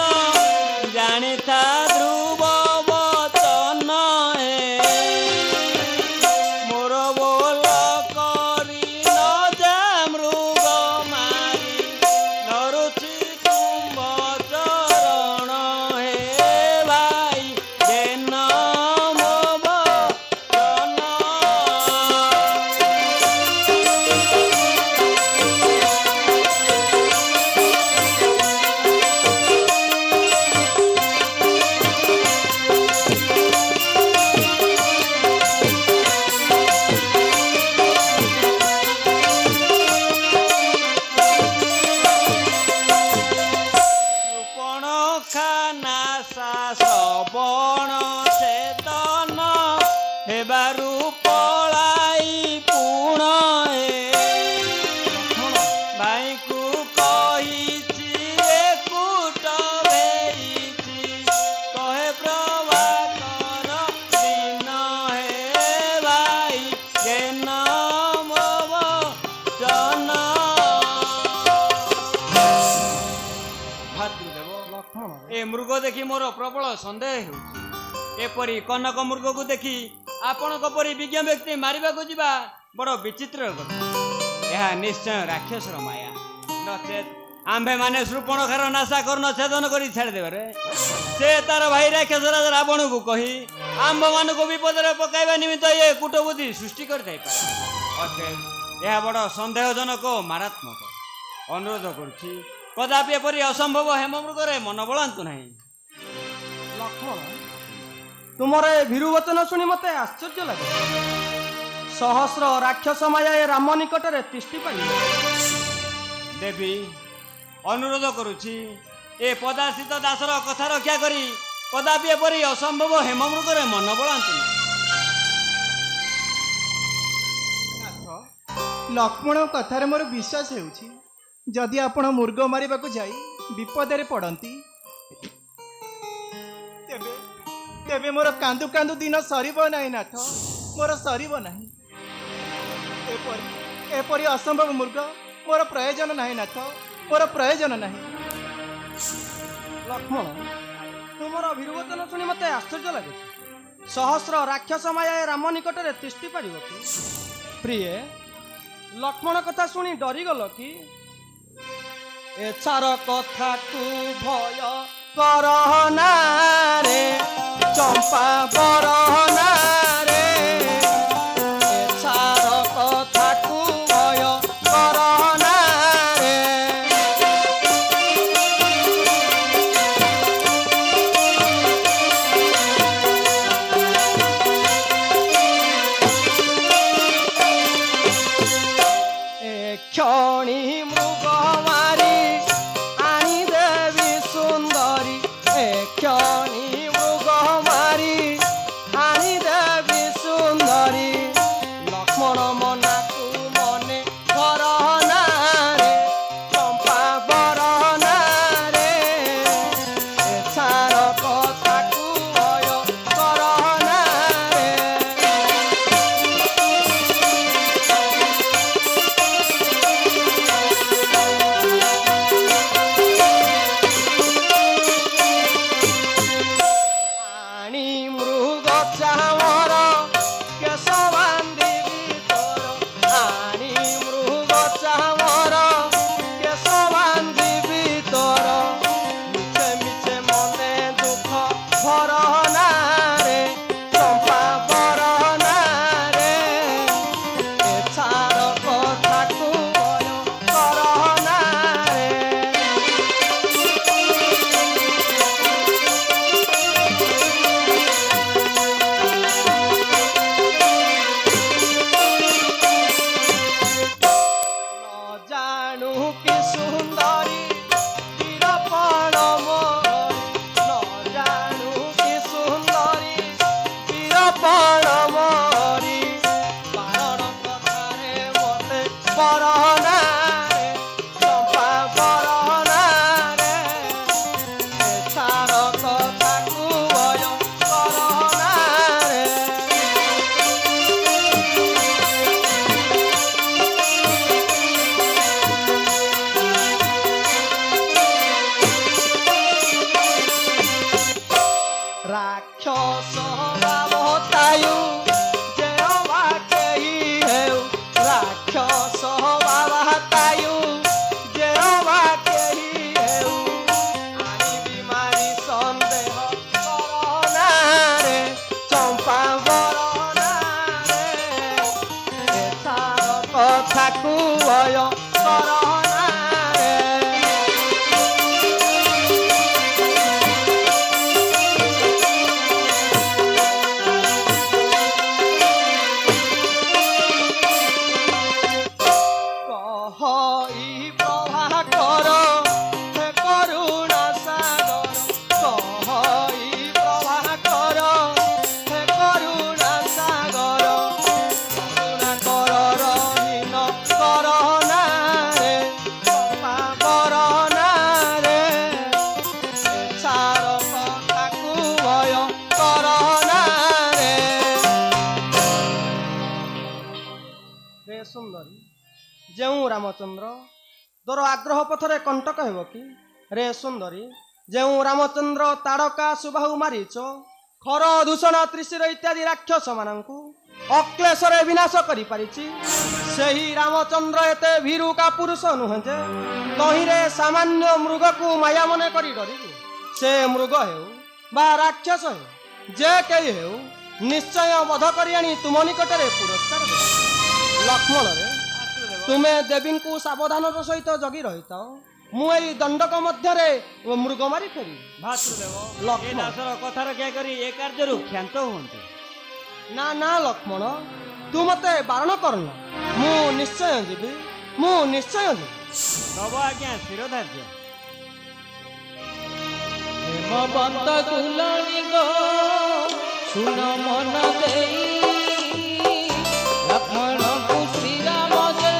मृग देखि मोर प्रबल संदेह हेउछि एपरि कनक मृग को देखि आपणक परि विज्ञ व्यक्ति मारिबा को जिबा बड़ विचित्र कथा यह निश्चय राक्षसर माया नचेत आंबे माने शृपणखार नाशा कर्ण छेदन करी छाड़ देबरे से तार भाई राक्षस राजा रावण को कही आंब मान को विपद रे पकाइबा निमित्त ये कुटबुद्धि सृष्टि कर थाई पारे यह बड़ संदेहजनक मारात्मक अनुरोध करुछि कदापि एपरि असंभव हेममृग रे मन बळांतु नाही लक्ष्मण तुमर ए भीरुवचन शुणी मते आश्चर्य लगे सहस्र राक्षस माया ए राम निकट रे तिष्ठि पाई देवी अनुरोध करुछि ए पदार्थित दासर कथा रक्षा करी कदापि एपरि असंभव हेममृग रे मन बळांतु लक्ष्मण कथार मोर विश्वास हेउछि जदि आपण मृग मारिबाकू जाई विपदरे पड़ती तेबे मोर कांदू कांदू दिन सरीब नाही नाथ मोर सरीब नाही एपरी असंभव मृग मोर प्रयोजन नाही नाथ मोर प्रयोजन नाही लक्ष्मण तुमर भीरुवचन शुणी मते आश्चर्य लगे सहस्र राक्षस माया ए राम निकट रे तिष्ठि पारिब कि प्रिय लक्ष्मण कथा शुणी डरी गल कि एछार कथा तू भय करना रे चंपा बरना रे एछार कथा तू भय करना रे ए क्षणी मृग मारी क्षणी मृग मारी आनी देवी सुंदरी लक्ष्मण मना को मने करना रे चंपा बरना रे एछार कथा को भय करना रे रामचंद्र तोर आग्रह पथरे कंटक हेब कि रे सुंदरी ଯେଉଁ ରାମଚନ୍ଦ୍ର ତାଡ଼କା ସୁବାହୁ ମାରିଛ ଖର ଦୂଷଣ ତ୍ରିଶିର ଇତ୍ୟାଦି ରାକ୍ଷସମାନଙ୍କୁ ଅକ୍ଲେଶରେ ବିନାଶ କରିପାରିଛି ସେହି ରାମଚନ୍ଦ୍ର ଏତେ ଭୀରୁ କାପୁରୁଷ ନୁହେଁ ଯେ ତହିଁରେ ସାମାନ୍ୟ ମୃଗକୁ ମାୟା ମନେ କରି ଡରିବେ। ସେ ମୃଗ ହେଉ ବା ରାକ୍ଷସ ହେଉ ଯେ କେହି ହେଉ ନିଶ୍ଚୟ ବଧ କରି ଆଣି ତୁମ ନିକଟରେ ପୁରସ୍କାର ଦେବେ। ଲକ୍ଷ୍ମଣରେ ତୁମେ ଦେବୀଙ୍କୁ ସାବଧାନର ସହିତ ଜଗି ରହିଥାଅ। ମୁଁ ଏଇ ଦଣ୍ଡକ ମଧ୍ୟରେ ମୃଗ ମାରି ଫେରିବି। ଭାତୃଦେବ ଲକ୍ଷ୍ମଣ। ଏ ଦାସର କଥା ରକ୍ଷା କରି ଏ କାର୍ଯ୍ୟରୁ କ୍ଷାନ୍ତ ହୁଅନ୍ତୁ। ନା ନା ଲକ୍ଷ୍ମଣ, ତୁ ମତେ ବାରଣ କରନା। ମୁଁ ନିଶ୍ଚୟ ଯିବି, ମୁଁ ନିଶ୍ଚୟ ଯିବି। ନବ ଆଜ୍ଞା ଶିରଧାର୍ଯ୍ୟ। ହେମବନ୍ତ ତୁଲଣି ଗೋ ଶୁଣ ମନ ଦେଇ ଲକ୍ଷ୍ମଣଙ୍କୁ ଶ୍ରୀରାମ ଦେ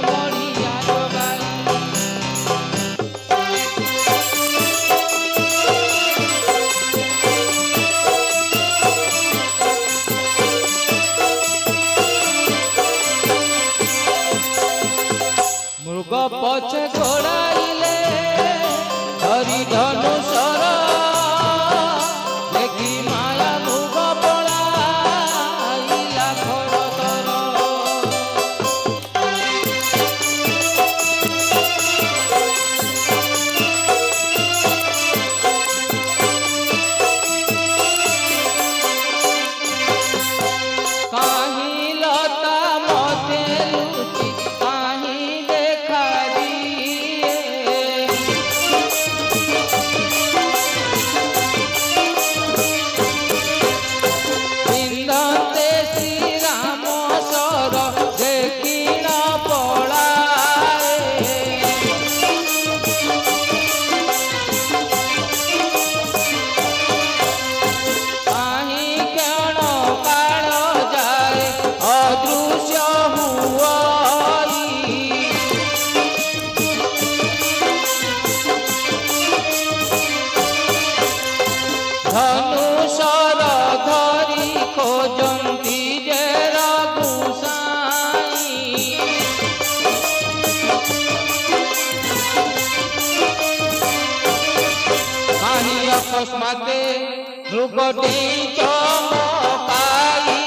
ମଣିଆର ଗାଇ। ମୃଗ ପଛେ ଗୋଡ଼ାଇଲେ ଧରି ଧନୁଷର ଦେଖି ମାୟା ମୃଗ ପଳାଇଲା ଖରତର। କାହିଁ ଲତା ମତେ ଲୁଚି କାହିଁ ଦେଖା ଦିଏ। ବିନ୍ଦତେ ଶ୍ରୀରାମ ସର ଦେଖିଣ ପଳାଏ। କାହିଁ କେଣ କାଳ ଯାଏ ଅଦୃଶ୍ୟ ହୁଅଇ। ଧନୁଷର ଧରି ଖୋଜନ୍ତି ଯେ ରଘୁସାଇ। କାହିଁ ଅକସ୍ମାତେ ମୃଗଟି ଚମକାଇ।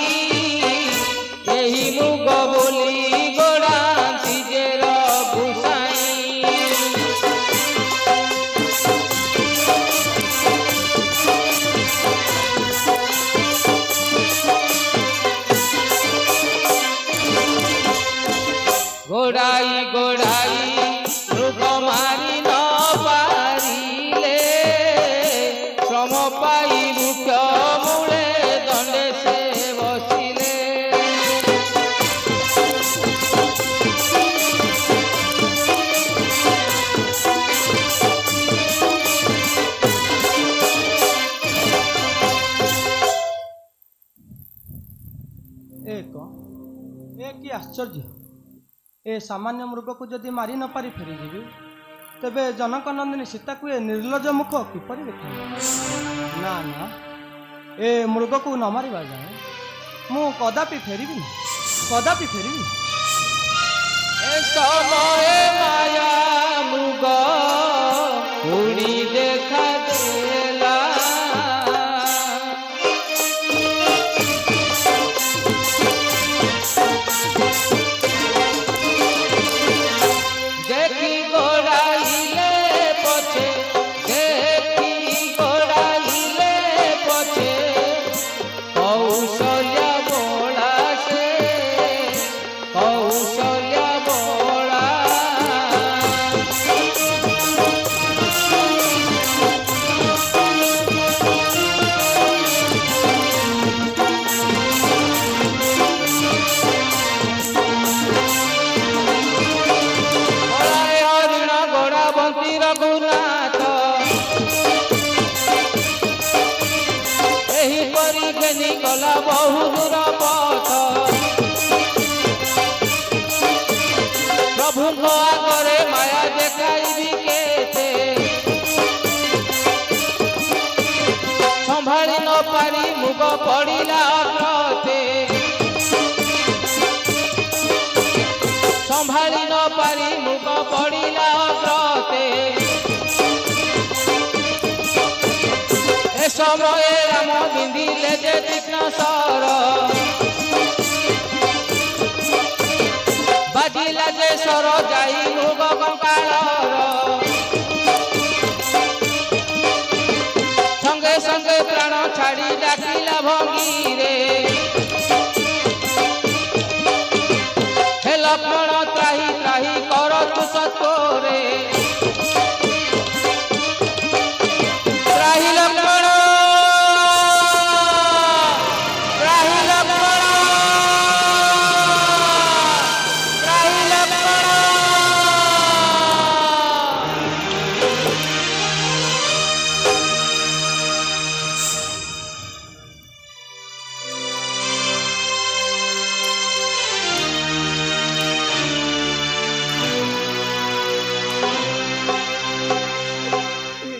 ଏହି ମୃଗ ବୋଲି ଗୋଡ଼ାନ୍ତି ଯେ ରଘୁସାଇ। ଗୋଡ଼ାଇ ଗୋଡ଼ାଇ ମୃଗ ମାରି ନ ପାରିଲେ ଶ୍ରମ ପାଇ ବୃକ୍ଷ ମୂଳେ ଦଣ୍ଡେ ସେ ବସିଲେ। ଏ କି ଆଶ୍ଚର୍ଯ୍ୟ! ଏ ସାମାନ୍ୟ ମୃଗକୁ ଯଦି ମାରି ନ ପାରି ଫେରିଯିବି ତେବେ ଜନକ ନନ୍ଦିନୀ ସୀତାକୁ ଏ ନିର୍ଲଜ ମୁଖ କିପରି ଦେଖାଇବ? ନା ନା, ଏ ମୃଗକୁ ନ ମାରିବା ଯାଏ ମୁଁ କଦାପି ଫେରିବିନି, କଦାପି ଫେରିବିନି। ଏ ସମୟ ମାୟା ମୃଗ ପୁଣି ଦେଖା ଦେଲା। ଦେଖି ଗୋଡ଼ାଇଲେ ପଛେ ଦେଖି ଗୋଡ଼ାଇଲେ ପଛେ କୌଶଲ୍ୟା ବୋଳା ସେ କୌଶଲ୍ୟା ବୋଳା। ଗୋଳାଏ ହରିଣ ଗୋଡ଼ା ବନ୍ତି ରଘୁନାଥ ଏହିପରି ଘେନି ଗଲା ବହୁ ଦୂର ପଥ। ପ୍ରଭୁଙ୍କ ଆଗରେ ମାୟା ଦେଖାଇବି କେତେ ସମ୍ଭାଳି ନ ପାରି ମୁଗ ପଡ଼ିଲା ଅଗ୍ରତେ। ସମ୍ଭାଳି ନ ପାରି ମୁଗ ପଡ଼ିଲା ଅଗ୍ରତେ। ସମୟ ରାମ ବିନ୍ଧିଲେ ଯେ ତୀକ୍ଷ୍ଣ ସର ବାଜିଲା ଯେ ସର ଯାଇ ମୃଗ କଙ୍କାଳର ସଙ୍ଗେ ସଙ୍ଗେ ପ୍ରାଣ ଛାଡ଼ି ଡାକିଲା ଭଙ୍ଗୀରେ ହେ ଲକ୍ଷ୍ମଣ ତ୍ରାହି ତ୍ରାହି କର ତୁ ସତ୍ୱରେ ତ୍ରାହି ଲକ୍ଷ୍ମଣ ତ୍ରାହି ଲକ୍ଷ୍ମଣ ତ୍ରାହି ଲକ୍ଷ୍ମଣ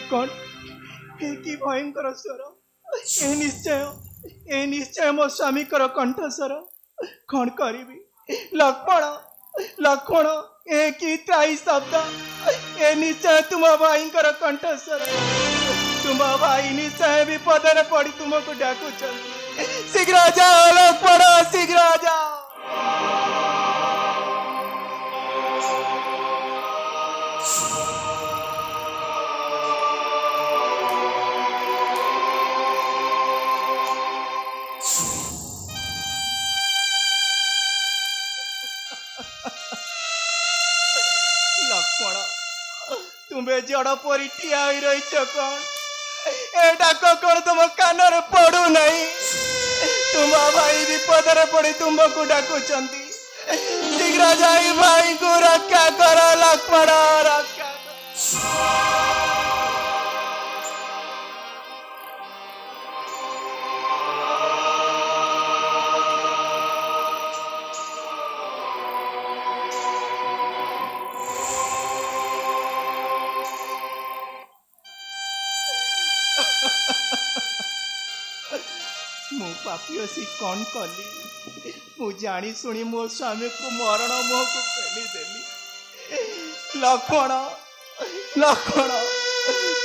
कौन कि भयंकर स्वर ए निश्चय मो स्वामी कर कंठ स्वर कौन करी लक्ष्मण लक्ष्मण ए कि त्राई शब्द ए निश्चय तुम भाई कर कंठ स्वर तुम भाई निश्चय विपद पड़ी तुमको डाकुच शीघ्र जाओ लक्ष्मण शीघ्र जाओ लक्ष्मण तुम्हें जड़ परी ठिया रही कौन ए डाक कौन तुम कान पड़ू नहीं तुम भाई विपद पड़ी तुमको डाकुच शीघ्र जाई भाई को रक्षा कर लक्ष्मण रक्षा मु पापियसी कौन कली मु जानी सुनी मो स्वामी को मरण मुह को पेली देली लक्ष्मण लक्ष्मण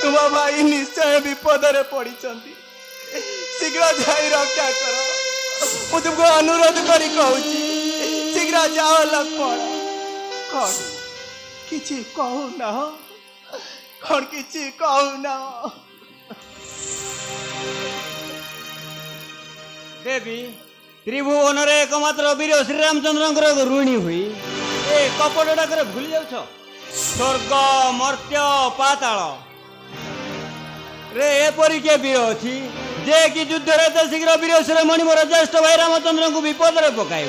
तुम भाई निश्चय विपद पड़ी शीघ्र जाई रक्षा कर मु तुमको अनुरोध करी कहूँ शीघ्र जाओ लक्ष्मण कौन किछि कहू ना कौन किछि कहू ना देवी त्रिभुवन एकमात्र वीर श्रीरामचंद्र ऋणी हुई ए कपट डाक भूली जाऊ स्वर्ग मर्त्य पाताल रे एपरी के वीर अच्छी जे कि युद्ध रे शीघ्र वीर शिरोमणि मोर ज्येष्ठ भाई रामचंद्र को विपद में पकाइब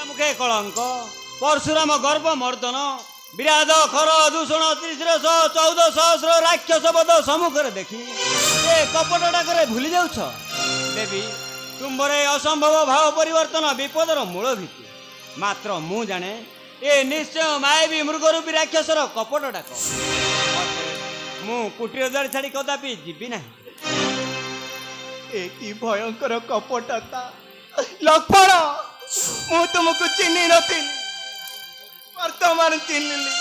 मुखे कलंक परशुराम गर्भ मर्दन विराध खर दूषण 1314 सहस्र राक्षस बध सम्मुख देखी ए कपट डाक भूली जाऊ देवी तुम्बरे असंभव भाव परिवर्तन विपदर मूल भीति मात्र मु जाने ए निश्चय मायावी मृगरूपी राक्षसर कपट डाक मु कुटीर द्वार छाड़ी कदापि जीवी ना एक भयंकर कपटता लक्ष्मण मु तुमको चिन्ह नथी वर्तमान चिन्हली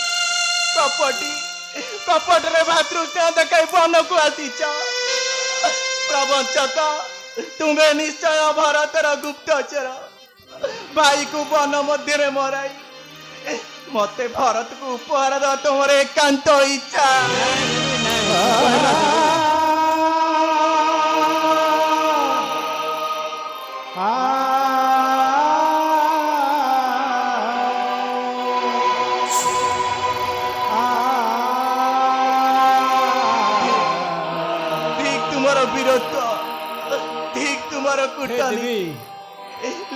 कपटी कपट रे भातृष्ण देखाई वन को आसीच प्रवंचक तुम्हें निश्चय भरतर गुप्तचर भाई को वन मध्य मराई मते भरत को उपहार दो तुम एकांत इच्छा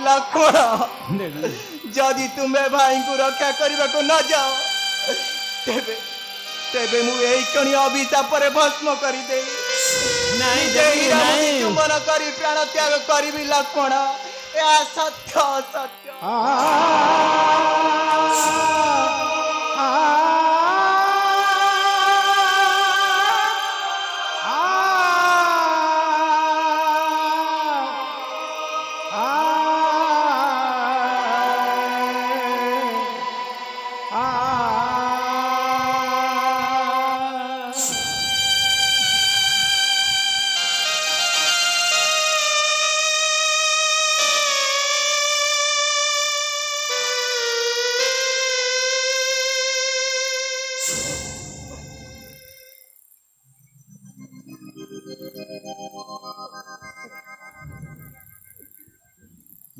लक्ष्मण जदि तुम्हें भाई को रक्षा करने को न जाओ तेबे तेबे मु एई कणी अभिशाप पर भस्म करी दे नहीं चुंबन करी प्राण त्याग करी लक्ष्मण या सत्य सत्य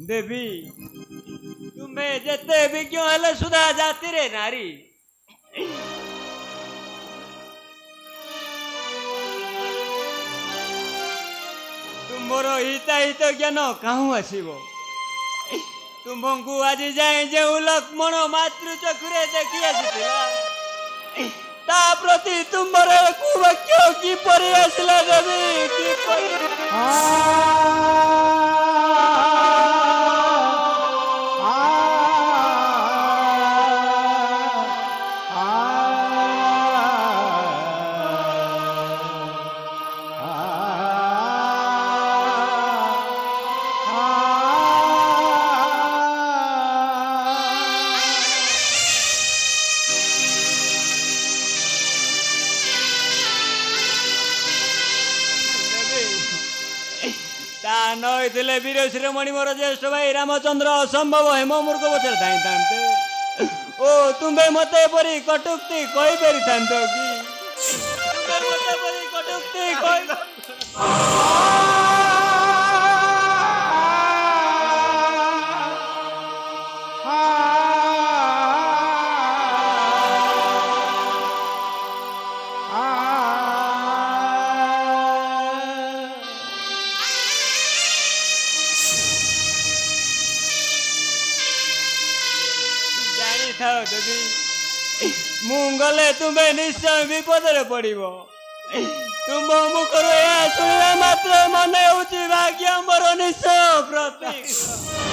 देवी तुम्हें जेते विज्ञ हेले सुधा जाति रे नारी तुमर हिताहित ज्ञान काहू आसब तुमको आज जाए जो लक्ष्मण मातृ चक्षुरे देखी आसी ता प्रति तुमर कुवाक्य किपरि आसला देवी किपरि नईले वीर शिरोमणि मोर ज्येष्ठ भाई रामचंद्र असंभव हेम मूर्ख पचर धाई था ओ तुम्हें मत परी कटुक्ति कही पारि था कि तुम्हें मत परी कटुक्ति कही मुगले तुम्हें निश्चय विपद पड़ो तुम मुखर शुणा मात्र मन हो भाग्य मोर निश्चय प्रतीक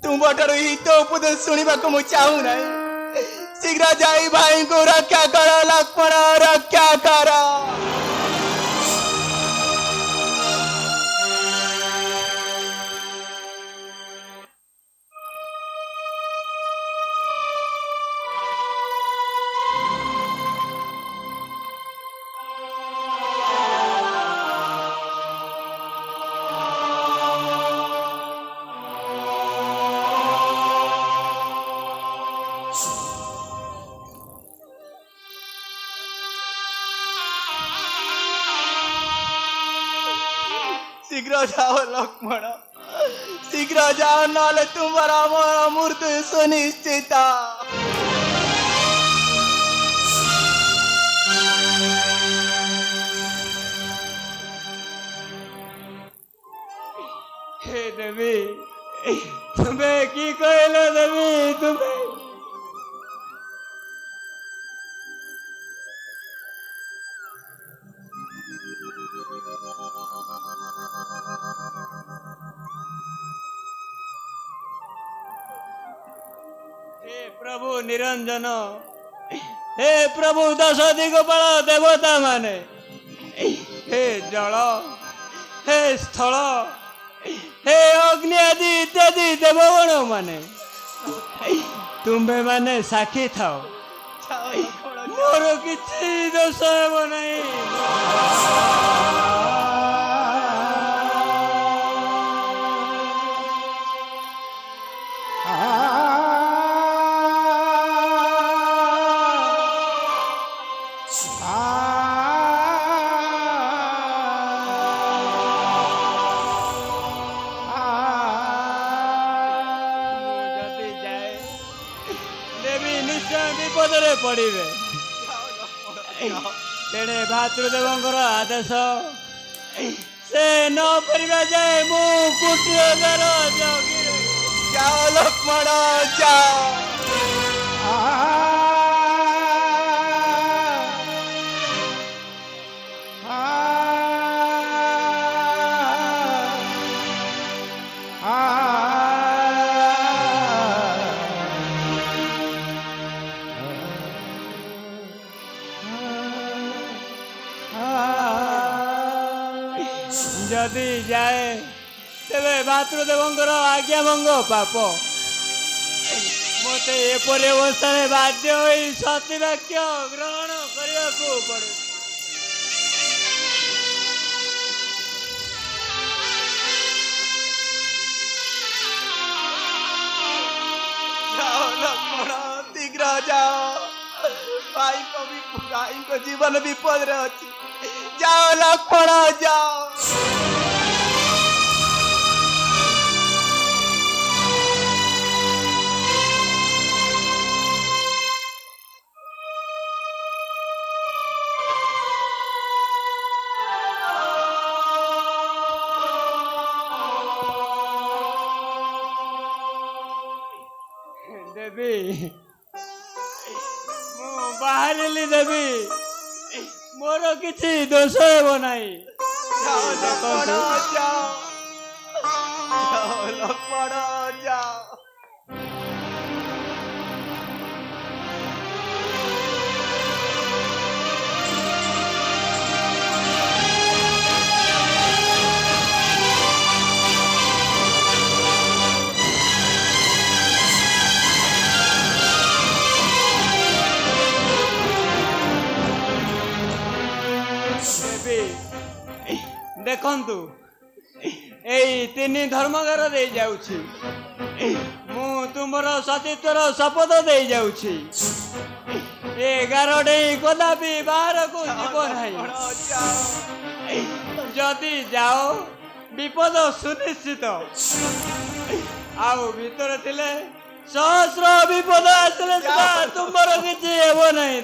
तुम हित उपदेश शुणा को चाहूना शीघ्र जाई भाई को रक्षा कर लक्ष्मण रक्षा कर शीघ्र जाओ लक्ष्मण शीघ्र जाओ ना तुम्हारा मृत्यु सुनिश्चित हे देवी तुम्हें की कहल देवी तुम्हें प्रभु निरंजन हे प्रभु दश दिगपाल देवता माने हे जल हे स्थल हे अग्नि आदि इत्यादि देवगण माने तुम्हें माने साक्षी थाओ मोर किसी दोष हेब नहीं पड़े तेणे भातृदेव आदेश से न परिवा जाए मु कुटीर जाओ लक्ष्मण जाओ जदि जाए तेरे भातृदेवंकर आज्ञा भंग पाप मत एपरी अवस्था बाध्य हो सती वाक्य ग्रहण करने को पड़े। जाओ लक्ष्मण शीघ्र जाओ भाई को जीवन विपद रे अछि जाओ लक्ष्मण जाओ। देवी मु बाहरिली देवी मोर किसी दोष हेब नहीं। जाओ लक्ष्मण जाओ जाओ लक्ष्मण जाओ। देखंतु एई तीन धर्मगार दे जाउछि मु तुमर सतीत्वर शपथ दे जाउछि ए गारडे कदापि बाहर को जीव नहीं जदि जाओ विपद सुनिश्चित आउ भीतर थिले सहस्र विपद आसले तुमर किछि हेबो नहीं।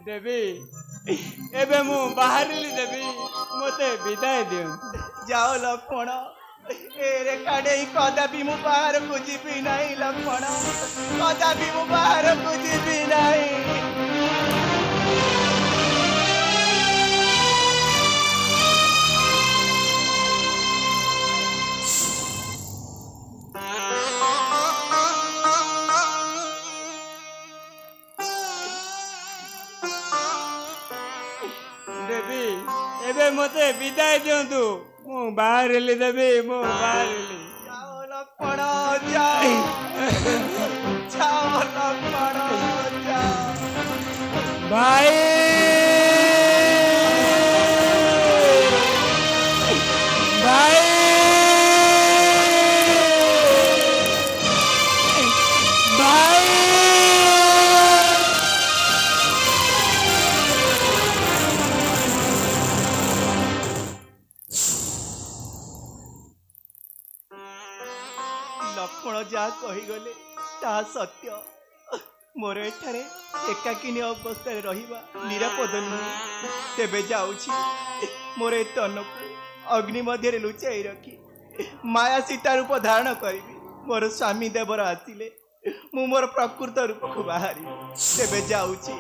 देवी एबे मु बाहरिली देवी मते विदाय दियो। जाओ लक्ष्मण एरे काडे कदापि मु बाहर को जीवी नहीं लक्ष्मण कदापि मु बाहर को जीवी नहीं। देवी एबे मते विदाय दियंतु मु बाहरिली देवी मु बाहरिली। जाओ लक्ष्मण जाओ जाओ लक्ष्मण जाओ। भाई भाई भाई लक्ष्मण जहाँ कहीगले ताहा सत्य मोर एठारे एकाकिनी अवस्था रहिबा निरापद नुहे तेबे जाउछि मोर ए तनकु अग्नि मध्य लुचाई रखी माया सीता रूप धारण करिबी मोर स्वामी देवर आसिले मु मोर प्रकृत रूप को बाहरी तेबे जाउछि।